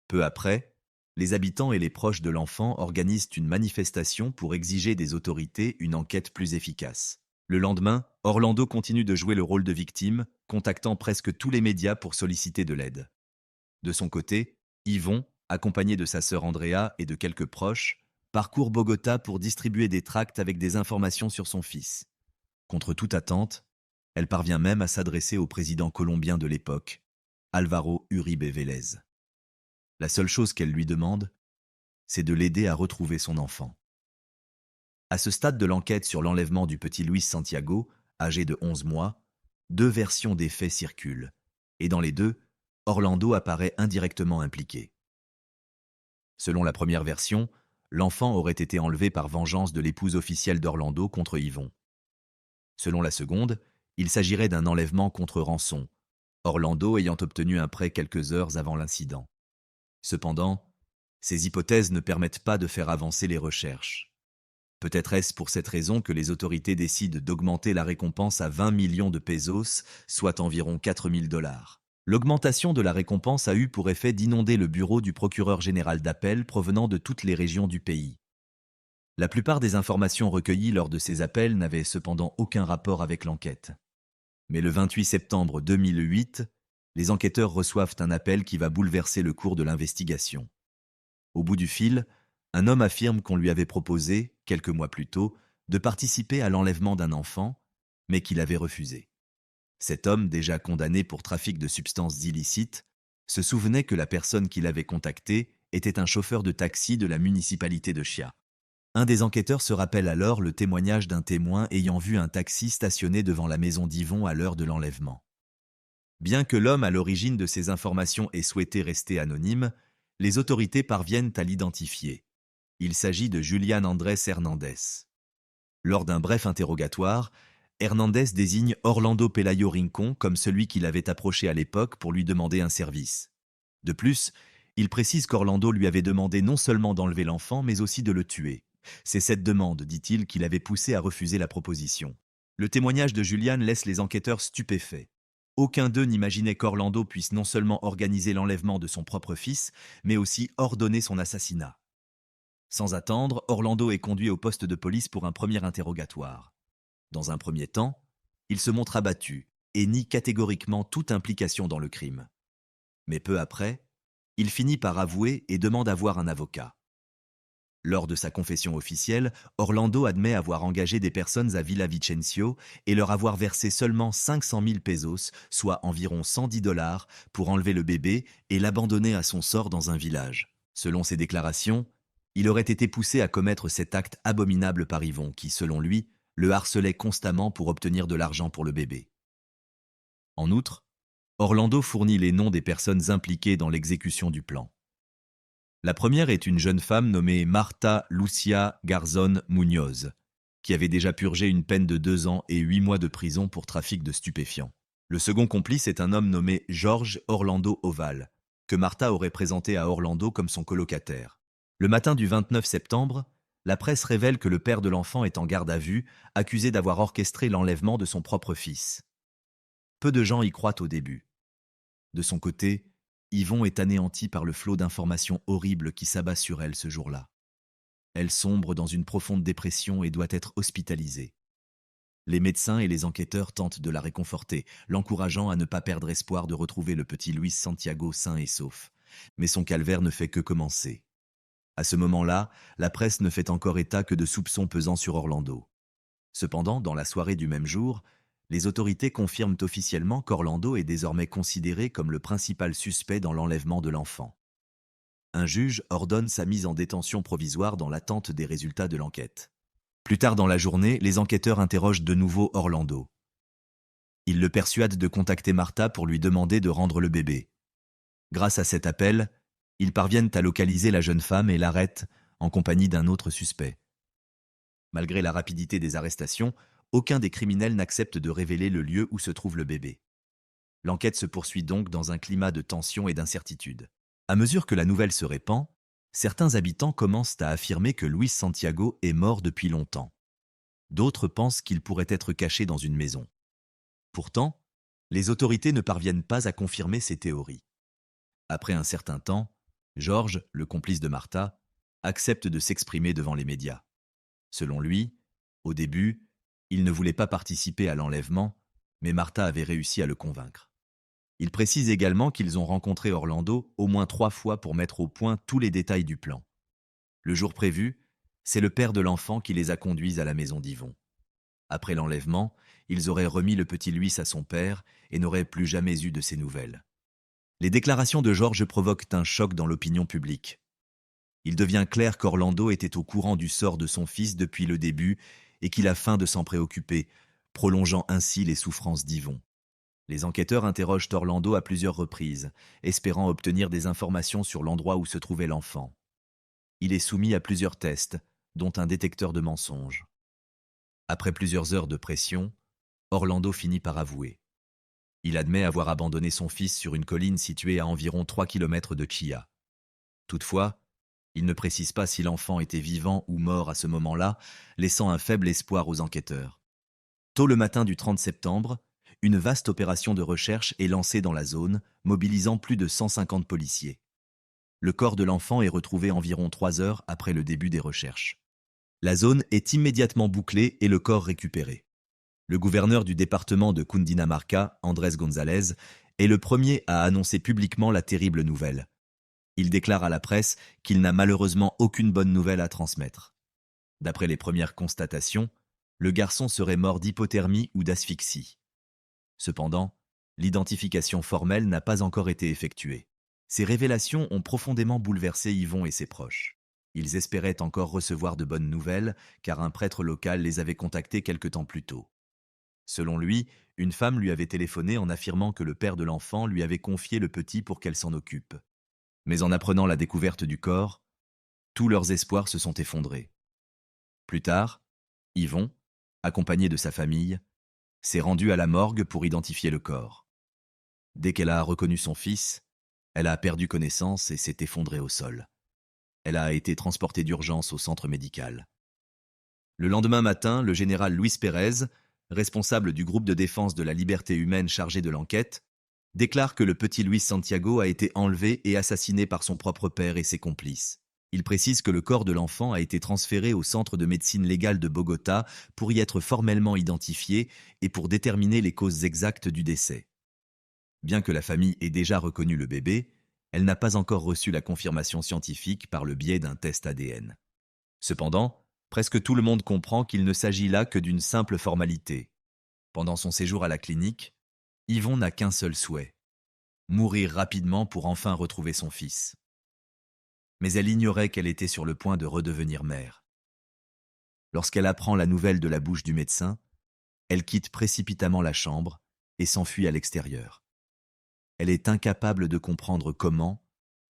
Peu après, les habitants et les proches de l'enfant organisent une manifestation pour exiger des autorités une enquête plus efficace. Le lendemain, Orlando continue de jouer le rôle de victime, contactant presque tous les médias pour solliciter de l'aide. De son côté, Yvon, accompagné de sa sœur Andrea et de quelques proches, parcourt Bogota pour distribuer des tracts avec des informations sur son fils. Contre toute attente, elle parvient même à s'adresser au président colombien de l'époque, Álvaro Uribe Vélez. La seule chose qu'elle lui demande, c'est de l'aider à retrouver son enfant. À ce stade de l'enquête sur l'enlèvement du petit Luis Santiago, âgé de 11 mois, 2 versions des faits circulent, et dans les deux, Orlando apparaît indirectement impliqué. Selon la première version, l'enfant aurait été enlevé par vengeance de l'épouse officielle d'Orlando contre Yvon. Selon la seconde, il s'agirait d'un enlèvement contre rançon, Orlando ayant obtenu un prêt quelques heures avant l'incident. Cependant, ces hypothèses ne permettent pas de faire avancer les recherches. Peut-être est-ce pour cette raison que les autorités décident d'augmenter la récompense à 20 millions de pesos, soit environ 4000 $. L'augmentation de la récompense a eu pour effet d'inonder le bureau du procureur général d'appel provenant de toutes les régions du pays. La plupart des informations recueillies lors de ces appels n'avaient cependant aucun rapport avec l'enquête. Mais le 28 septembre 2008, les enquêteurs reçoivent un appel qui va bouleverser le cours de l'investigation. Au bout du fil, un homme affirme qu'on lui avait proposé, quelques mois plus tôt, de participer à l'enlèvement d'un enfant, mais qu'il avait refusé. Cet homme, déjà condamné pour trafic de substances illicites, se souvenait que la personne qui l'avait contacté était un chauffeur de taxi de la municipalité de Chia. Un des enquêteurs se rappelle alors le témoignage d'un témoin ayant vu un taxi stationné devant la maison d'Yvon à l'heure de l'enlèvement. Bien que l'homme à l'origine de ces informations ait souhaité rester anonyme, les autorités parviennent à l'identifier. Il s'agit de Julián Andrés Hernández. Lors d'un bref interrogatoire, Hernández désigne Orlando Pelayo Rincón comme celui qui l'avait approché à l'époque pour lui demander un service. De plus, il précise qu'Orlando lui avait demandé non seulement d'enlever l'enfant, mais aussi de le tuer. C'est cette demande, dit-il, qui l'avait poussé à refuser la proposition. Le témoignage de Julián laisse les enquêteurs stupéfaits. Aucun d'eux n'imaginait qu'Orlando puisse non seulement organiser l'enlèvement de son propre fils, mais aussi ordonner son assassinat. Sans attendre, Orlando est conduit au poste de police pour un premier interrogatoire. Dans un premier temps, il se montre abattu et nie catégoriquement toute implication dans le crime. Mais peu après, il finit par avouer et demande à voir un avocat. Lors de sa confession officielle, Orlando admet avoir engagé des personnes à Villavicencio et leur avoir versé seulement 500 000 pesos, soit environ 110 $, pour enlever le bébé et l'abandonner à son sort dans un village. Selon ses déclarations, il aurait été poussé à commettre cet acte abominable par Yvon qui, selon lui, le harcelait constamment pour obtenir de l'argent pour le bébé. En outre, Orlando fournit les noms des personnes impliquées dans l'exécution du plan. La première est une jeune femme nommée Marta Lucia Garzón Muñoz, qui avait déjà purgé une peine de 2 ans et 8 mois de prison pour trafic de stupéfiants. Le second complice est un homme nommé George Orlando Oval, que Marta aurait présenté à Orlando comme son colocataire. Le matin du 29 septembre, la presse révèle que le père de l'enfant est en garde à vue, accusé d'avoir orchestré l'enlèvement de son propre fils. Peu de gens y croient au début. De son côté, Yvon est anéantie par le flot d'informations horribles qui s'abat sur elle ce jour-là. Elle sombre dans une profonde dépression et doit être hospitalisée. Les médecins et les enquêteurs tentent de la réconforter, l'encourageant à ne pas perdre espoir de retrouver le petit Luis Santiago sain et sauf. Mais son calvaire ne fait que commencer. À ce moment-là, la presse ne fait encore état que de soupçons pesant sur Orlando. Cependant, dans la soirée du même jour, les autorités confirment officiellement qu'Orlando est désormais considéré comme le principal suspect dans l'enlèvement de l'enfant. Un juge ordonne sa mise en détention provisoire dans l'attente des résultats de l'enquête. Plus tard dans la journée, les enquêteurs interrogent de nouveau Orlando. Ils le persuadent de contacter Marta pour lui demander de rendre le bébé. Grâce à cet appel, ils parviennent à localiser la jeune femme et l'arrêtent en compagnie d'un autre suspect. Malgré la rapidité des arrestations, aucun des criminels n'accepte de révéler le lieu où se trouve le bébé. L'enquête se poursuit donc dans un climat de tension et d'incertitude. À mesure que la nouvelle se répand, certains habitants commencent à affirmer que Luis Santiago est mort depuis longtemps. D'autres pensent qu'il pourrait être caché dans une maison. Pourtant, les autorités ne parviennent pas à confirmer ces théories. Après un certain temps, George, le complice de Marta, accepte de s'exprimer devant les médias. Selon lui, au début, il ne voulait pas participer à l'enlèvement, mais Marta avait réussi à le convaincre. Il précise également qu'ils ont rencontré Orlando au moins 3 fois pour mettre au point tous les détails du plan. Le jour prévu, c'est le père de l'enfant qui les a conduits à la maison d'Yvon. Après l'enlèvement, ils auraient remis le petit Luis à son père et n'auraient plus jamais eu de ses nouvelles. Les déclarations de George provoquent un choc dans l'opinion publique. Il devient clair qu'Orlando était au courant du sort de son fils depuis le début et qu'il a faim de s'en préoccuper, prolongeant ainsi les souffrances d'Yvon. Les enquêteurs interrogent Orlando à plusieurs reprises, espérant obtenir des informations sur l'endroit où se trouvait l'enfant. Il est soumis à plusieurs tests, dont un détecteur de mensonges. Après plusieurs heures de pression, Orlando finit par avouer. Il admet avoir abandonné son fils sur une colline située à environ 3 km de Chía. Toutefois, il ne précise pas si l'enfant était vivant ou mort à ce moment-là, laissant un faible espoir aux enquêteurs. Tôt le matin du 30 septembre, une vaste opération de recherche est lancée dans la zone, mobilisant plus de 150 policiers. Le corps de l'enfant est retrouvé environ 3 heures après le début des recherches. La zone est immédiatement bouclée et le corps récupéré. Le gouverneur du département de Cundinamarca, Andrés González, est le premier à annoncer publiquement la terrible nouvelle. Il déclare à la presse qu'il n'a malheureusement aucune bonne nouvelle à transmettre. D'après les premières constatations, le garçon serait mort d'hypothermie ou d'asphyxie. Cependant, l'identification formelle n'a pas encore été effectuée. Ces révélations ont profondément bouleversé Yvon et ses proches. Ils espéraient encore recevoir de bonnes nouvelles, car un prêtre local les avait contactés quelque temps plus tôt. Selon lui, une femme lui avait téléphoné en affirmant que le père de l'enfant lui avait confié le petit pour qu'elle s'en occupe. Mais en apprenant la découverte du corps, tous leurs espoirs se sont effondrés. Plus tard, Yvon, accompagné de sa famille, s'est rendu à la morgue pour identifier le corps. Dès qu'elle a reconnu son fils, elle a perdu connaissance et s'est effondrée au sol. Elle a été transportée d'urgence au centre médical. Le lendemain matin, le général Luis Pérez, responsable du groupe de défense de la liberté humaine chargé de l'enquête, déclare que le petit Luis Santiago a été enlevé et assassiné par son propre père et ses complices. Il précise que le corps de l'enfant a été transféré au centre de médecine légale de Bogota pour y être formellement identifié et pour déterminer les causes exactes du décès. Bien que la famille ait déjà reconnu le bébé, elle n'a pas encore reçu la confirmation scientifique par le biais d'un test ADN. Cependant, presque tout le monde comprend qu'il ne s'agit là que d'une simple formalité. Pendant son séjour à la clinique, Yvon n'a qu'un seul souhait, mourir rapidement pour enfin retrouver son fils. Mais elle ignorait qu'elle était sur le point de redevenir mère. Lorsqu'elle apprend la nouvelle de la bouche du médecin, elle quitte précipitamment la chambre et s'enfuit à l'extérieur. elle est incapable de comprendre comment,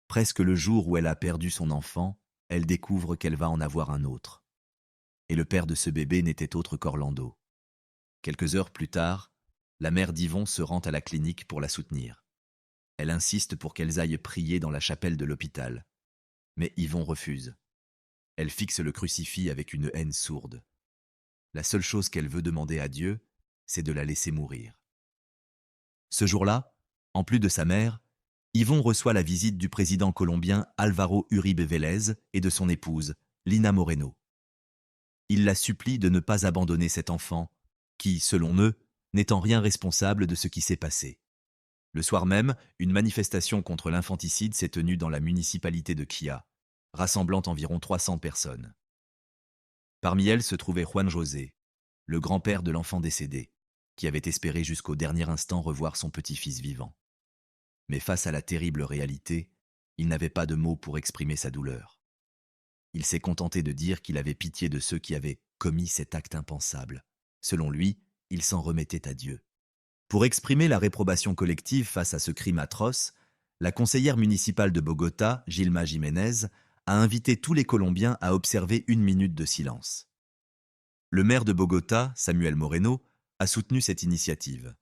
presque le jour où elle a perdu son enfant, elle découvre qu'elle va en avoir un autre. Et le père de ce bébé n'était autre qu'Orlando. Quelques heures plus tard, la mère d'Yvon se rend à la clinique pour la soutenir. Elle insiste pour qu'elles aillent prier dans la chapelle de l'hôpital. Mais Yvon refuse. Elle fixe le crucifix avec une haine sourde. La seule chose qu'elle veut demander à Dieu, c'est de la laisser mourir. Ce jour-là, en plus de sa mère, Yvon reçoit la visite du président colombien Álvaro Uribe Vélez et de son épouse, Lina Moreno. Il la supplie de ne pas abandonner cet enfant, qui, selon eux, n'est en rien responsable de ce qui s'est passé. Le soir même, une manifestation contre l'infanticide s'est tenue dans la municipalité de Quilla, rassemblant environ 300 personnes. Parmi elles se trouvait Juan José, le grand-père de l'enfant décédé, qui avait espéré jusqu'au dernier instant revoir son petit-fils vivant. Mais face à la terrible réalité, il n'avait pas de mots pour exprimer sa douleur. Il s'est contenté de dire qu'il avait pitié de ceux qui avaient commis cet acte impensable. Selon lui, il s'en remettait à Dieu. Pour exprimer la réprobation collective face à ce crime atroce, la conseillère municipale de Bogota, Gilma Jiménez, a invité tous les Colombiens à observer 1 minute de silence. Le maire de Bogota, Samuel Moreno, a soutenu cette initiative.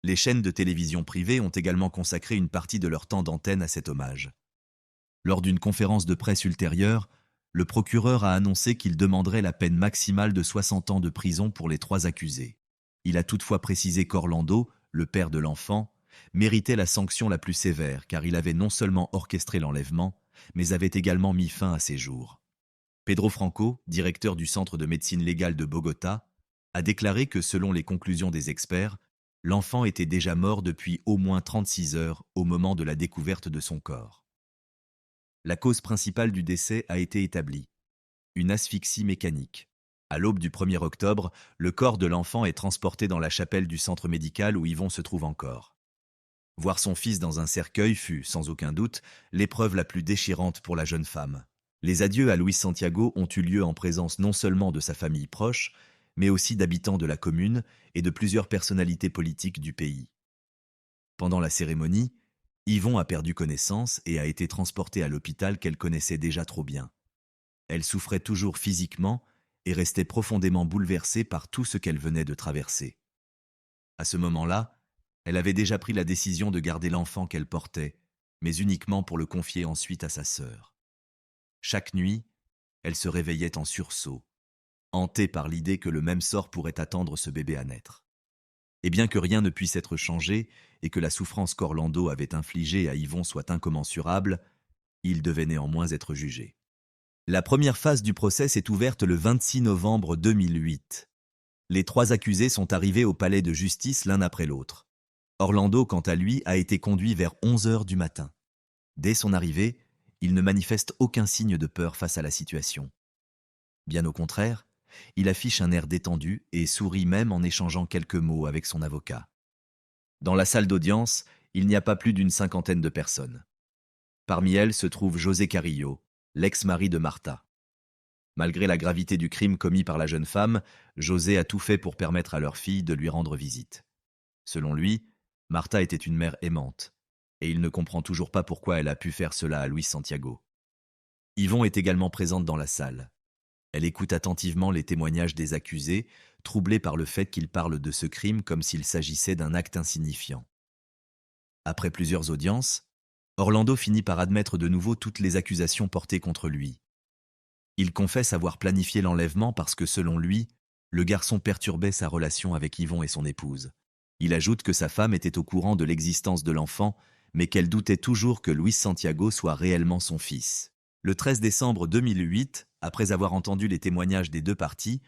Les chaînes de télévision privées ont également consacré une partie de leur temps d'antenne à cet hommage. Lors d'une conférence de presse ultérieure, le procureur a annoncé qu'il demanderait la peine maximale de 60 ans de prison pour les 3 accusés. Il a toutefois précisé qu'Orlando, le père de l'enfant, méritait la sanction la plus sévère car il avait non seulement orchestré l'enlèvement, mais avait également mis fin à ses jours. Pedro Franco, directeur du Centre de médecine légale de Bogota, a déclaré que selon les conclusions des experts, l'enfant était déjà mort depuis au moins 36 heures au moment de la découverte de son corps. La cause principale du décès a été établie, une asphyxie mécanique. À l'aube du 1er octobre, le corps de l'enfant est transporté dans la chapelle du centre médical où Yvon se trouve encore. Voir son fils dans un cercueil fut, sans aucun doute, l'épreuve la plus déchirante pour la jeune femme. Les adieux à Luis Santiago ont eu lieu en présence non seulement de sa famille proche, mais aussi d'habitants de la commune et de plusieurs personnalités politiques du pays. Pendant la cérémonie, Yvon a perdu connaissance et a été transportée à l'hôpital qu'elle connaissait déjà trop bien. Elle souffrait toujours physiquement et restait profondément bouleversée par tout ce qu'elle venait de traverser. À ce moment-là, elle avait déjà pris la décision de garder l'enfant qu'elle portait, mais uniquement pour le confier ensuite à sa sœur. Chaque nuit, elle se réveillait en sursaut, hantée par l'idée que le même sort pourrait attendre ce bébé à naître. Et bien que rien ne puisse être changé et que la souffrance qu'Orlando avait infligée à Yvon soit incommensurable, il devait néanmoins être jugé. La première phase du procès s'est ouverte le 26 novembre 2008. Les 3 accusés sont arrivés au palais de justice l'un après l'autre. Orlando, quant à lui, a été conduit vers 11 heures du matin. Dès son arrivée, il ne manifeste aucun signe de peur face à la situation. Bien au contraire, il affiche un air détendu et sourit même en échangeant quelques mots avec son avocat. Dans la salle d'audience, il n'y a pas plus d'une 50aine de personnes. Parmi elles se trouve José Carrillo, l'ex-mari de Marta. Malgré la gravité du crime commis par la jeune femme, José a tout fait pour permettre à leur fille de lui rendre visite. Selon lui, Marta était une mère aimante, et il ne comprend toujours pas pourquoi elle a pu faire cela à Luis Santiago. Yvon est également présente dans la salle. Elle écoute attentivement les témoignages des accusés, troublée par le fait qu'ils parlent de ce crime comme s'il s'agissait d'un acte insignifiant. Après plusieurs audiences, Orlando finit par admettre de nouveau toutes les accusations portées contre lui. Il confesse avoir planifié l'enlèvement parce que, selon lui, le garçon perturbait sa relation avec Yvon et son épouse. Il ajoute que sa femme était au courant de l'existence de l'enfant, mais qu'elle doutait toujours que Luis Santiago soit réellement son fils. Le 13 décembre 2008, après avoir entendu les témoignages des 2 parties,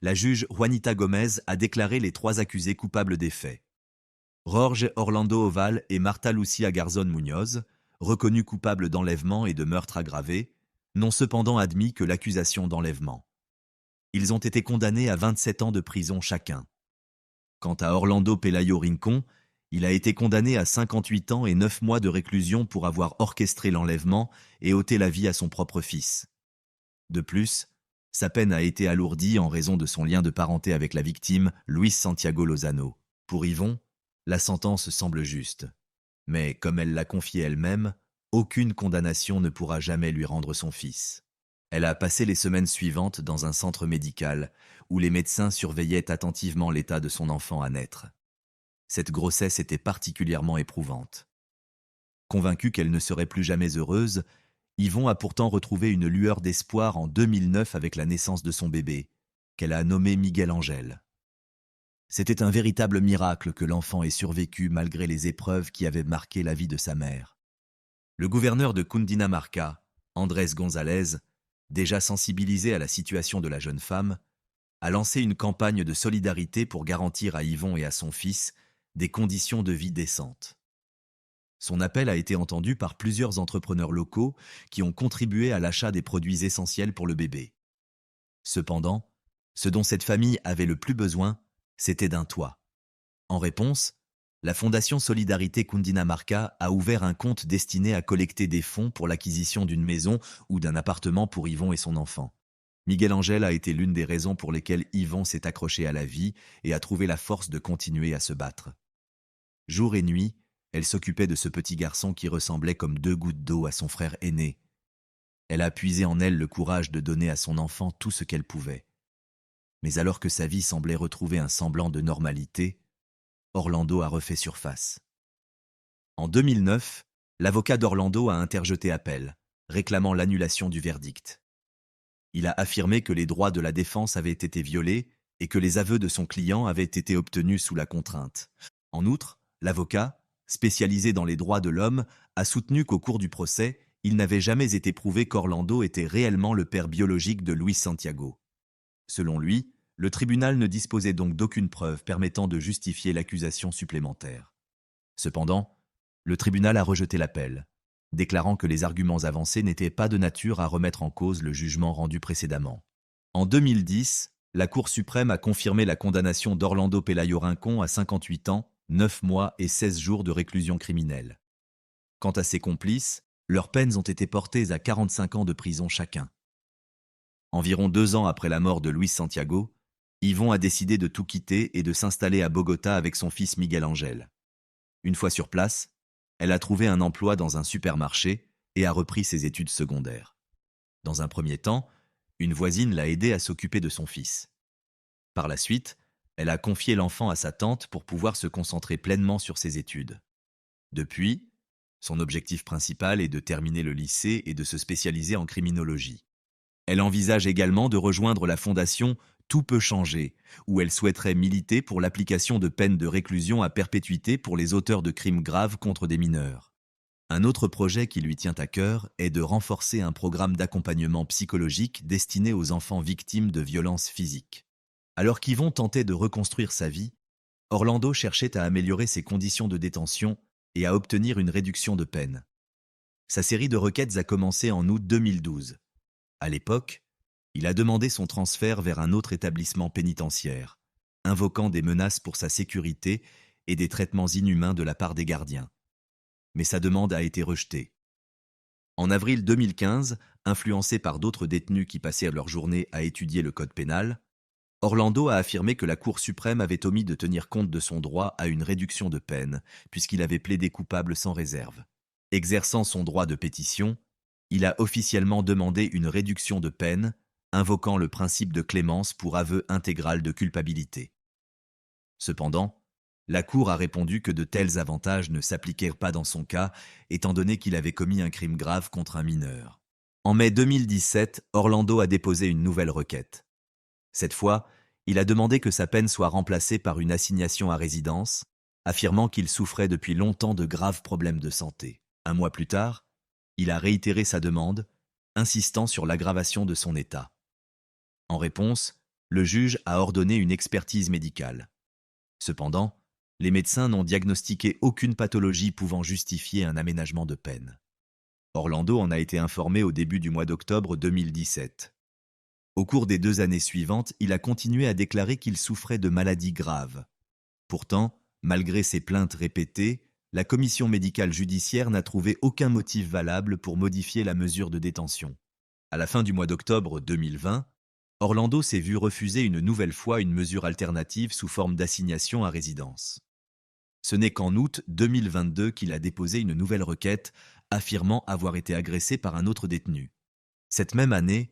la juge Juanita Gomez a déclaré les 3 accusés coupables des faits. Jorge Orlando Oval et Marta Lucía Garzón Muñoz, reconnus coupables d'enlèvement et de meurtre aggravé, n'ont cependant admis que l'accusation d'enlèvement. Ils ont été condamnés à 27 ans de prison chacun. Quant à Orlando Pelayo Rincón, il a été condamné à 58 ans et 9 mois de réclusion pour avoir orchestré l'enlèvement et ôté la vie à son propre fils. De plus, sa peine a été alourdie en raison de son lien de parenté avec la victime, Luis Santiago Lozano. Pour Yvon, la sentence semble juste. Mais comme elle l'a confié elle-même, aucune condamnation ne pourra jamais lui rendre son fils. Elle a passé les semaines suivantes dans un centre médical où les médecins surveillaient attentivement l'état de son enfant à naître. Cette grossesse était particulièrement éprouvante. Convaincue qu'elle ne serait plus jamais heureuse, Yvon a pourtant retrouvé une lueur d'espoir en 2009 avec la naissance de son bébé, qu'elle a nommé Miguel Angel. C'était un véritable miracle que l'enfant ait survécu malgré les épreuves qui avaient marqué la vie de sa mère. Le gouverneur de Cundinamarca, Andrés González, déjà sensibilisé à la situation de la jeune femme, a lancé une campagne de solidarité pour garantir à Yvon et à son fils des conditions de vie décentes. Son appel a été entendu par plusieurs entrepreneurs locaux qui ont contribué à l'achat des produits essentiels pour le bébé. Cependant, ce dont cette famille avait le plus besoin, c'était d'un toit. En réponse, la Fondation Solidarité Cundinamarca a ouvert un compte destiné à collecter des fonds pour l'acquisition d'une maison ou d'un appartement pour Yvon et son enfant. Miguel Angel a été l'une des raisons pour lesquelles Yvon s'est accroché à la vie et a trouvé la force de continuer à se battre. Jour et nuit, elle s'occupait de ce petit garçon qui ressemblait comme 2 gouttes d'eau à son frère aîné. Elle a puisé en elle le courage de donner à son enfant tout ce qu'elle pouvait. Mais alors que sa vie semblait retrouver un semblant de normalité, Orlando a refait surface. En 2009, l'avocat d'Orlando a interjeté appel, réclamant l'annulation du verdict. Il a affirmé que les droits de la défense avaient été violés et que les aveux de son client avaient été obtenus sous la contrainte. En outre, l'avocat, spécialisé dans les droits de l'homme, a soutenu qu'au cours du procès, il n'avait jamais été prouvé qu'Orlando était réellement le père biologique de Luis Santiago. Selon lui, le tribunal ne disposait donc d'aucune preuve permettant de justifier l'accusation supplémentaire. Cependant, le tribunal a rejeté l'appel, déclarant que les arguments avancés n'étaient pas de nature à remettre en cause le jugement rendu précédemment. En 2010, la Cour suprême a confirmé la condamnation d'Orlando Pelayo Rincón à 58 ans, 9 mois et 16 jours de réclusion criminelle. Quant à ses complices, leurs peines ont été portées à 45 ans de prison chacun. Environ 2 ans après la mort de Luis Santiago, Yvon a décidé de tout quitter et de s'installer à Bogota avec son fils Miguel Angel. Une fois sur place, elle a trouvé un emploi dans un supermarché et a repris ses études secondaires. Dans un premier temps, une voisine l'a aidée à s'occuper de son fils. Par la suite, elle a confié l'enfant à sa tante pour pouvoir se concentrer pleinement sur ses études. Depuis, son objectif principal est de terminer le lycée et de se spécialiser en criminologie. Elle envisage également de rejoindre la fondation Tout peut changer, où elle souhaiterait militer pour l'application de peines de réclusion à perpétuité pour les auteurs de crimes graves contre des mineurs. Un autre projet qui lui tient à cœur est de renforcer un programme d'accompagnement psychologique destiné aux enfants victimes de violences physiques. Alors qu'Yvon tentait de reconstruire sa vie, Orlando cherchait à améliorer ses conditions de détention et à obtenir une réduction de peine. Sa série de requêtes a commencé en août 2012. À l'époque, il a demandé son transfert vers un autre établissement pénitentiaire, invoquant des menaces pour sa sécurité et des traitements inhumains de la part des gardiens. Mais sa demande a été rejetée. En avril 2015, influencé par d'autres détenus qui passaient leur journée à étudier le code pénal, Orlando a affirmé que la Cour suprême avait omis de tenir compte de son droit à une réduction de peine, puisqu'il avait plaidé coupable sans réserve. Exerçant son droit de pétition, il a officiellement demandé une réduction de peine, invoquant le principe de clémence pour aveu intégral de culpabilité. Cependant, la Cour a répondu que de tels avantages ne s'appliquèrent pas dans son cas, étant donné qu'il avait commis un crime grave contre un mineur. En mai 2017, Orlando a déposé une nouvelle requête. Cette fois, il a demandé que sa peine soit remplacée par une assignation à résidence, affirmant qu'il souffrait depuis longtemps de graves problèmes de santé. Un mois plus tard, il a réitéré sa demande, insistant sur l'aggravation de son état. En réponse, le juge a ordonné une expertise médicale. Cependant, les médecins n'ont diagnostiqué aucune pathologie pouvant justifier un aménagement de peine. Orlando en a été informé au début du mois d'octobre 2017. Au cours des 2 années suivantes, il a continué à déclarer qu'il souffrait de maladies graves. Pourtant, malgré ses plaintes répétées, la commission médicale judiciaire n'a trouvé aucun motif valable pour modifier la mesure de détention. À la fin du mois d'octobre 2020, Orlando s'est vu refuser une nouvelle fois une mesure alternative sous forme d'assignation à résidence. Ce n'est qu'en août 2022 qu'il a déposé une nouvelle requête affirmant avoir été agressé par un autre détenu. Cette même année,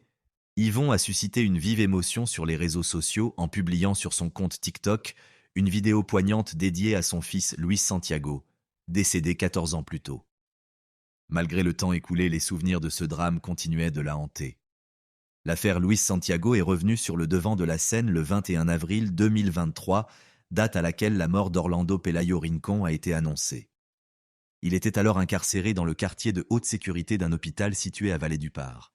Yvon a suscité une vive émotion sur les réseaux sociaux en publiant sur son compte TikTok une vidéo poignante dédiée à son fils Luis Santiago, décédé 14 ans plus tôt. Malgré le temps écoulé, les souvenirs de ce drame continuaient de la hanter. L'affaire Luis Santiago est revenue sur le devant de la scène le 21 avril 2023, date à laquelle la mort d'Orlando Pelayo Rincón a été annoncée. Il était alors incarcéré dans le quartier de haute sécurité d'un hôpital situé à Vallée-du-Par.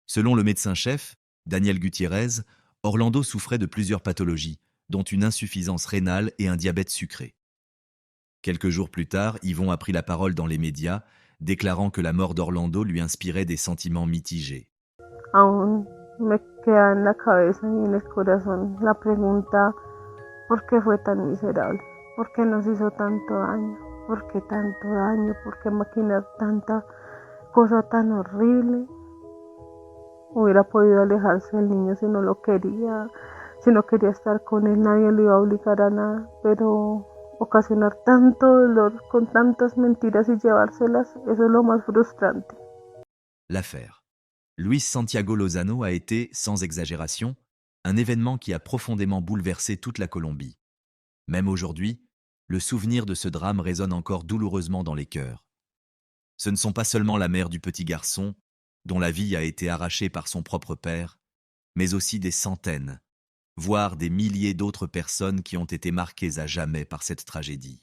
Selon le médecin-chef, Daniel Gutiérrez, Orlando souffrait de plusieurs pathologies, dont une insuffisance rénale et un diabète sucré. Quelques jours plus tard, Yvon a pris la parole dans les médias, déclarant que la mort d'Orlando lui inspirait des sentiments mitigés. Aún me queda en la cabeza y en el corazón la pregunta, ¿por qué fue tan miserable? ¿Por qué nos hizo tanto daño? ¿Por qué tanto daño? ¿Por qué maquinar tanta cosa tan horrible? Hubiera podido alejarse del niño si no quería estar con él, nadie lo iba a obligar a nada, pero ocasionar tanto dolor con tantas mentiras y llevárselas, eso es lo más frustrante. L'affaire Luis Santiago Lozano a été, sans exagération, un événement qui a profondément bouleversé toute la Colombie. Même aujourd'hui, le souvenir de ce drame résonne encore douloureusement dans les cœurs. Ce ne sont pas seulement la mère du petit garçon, dont la vie a été arrachée par son propre père, mais aussi des centaines, voire des milliers d'autres personnes qui ont été marquées à jamais par cette tragédie.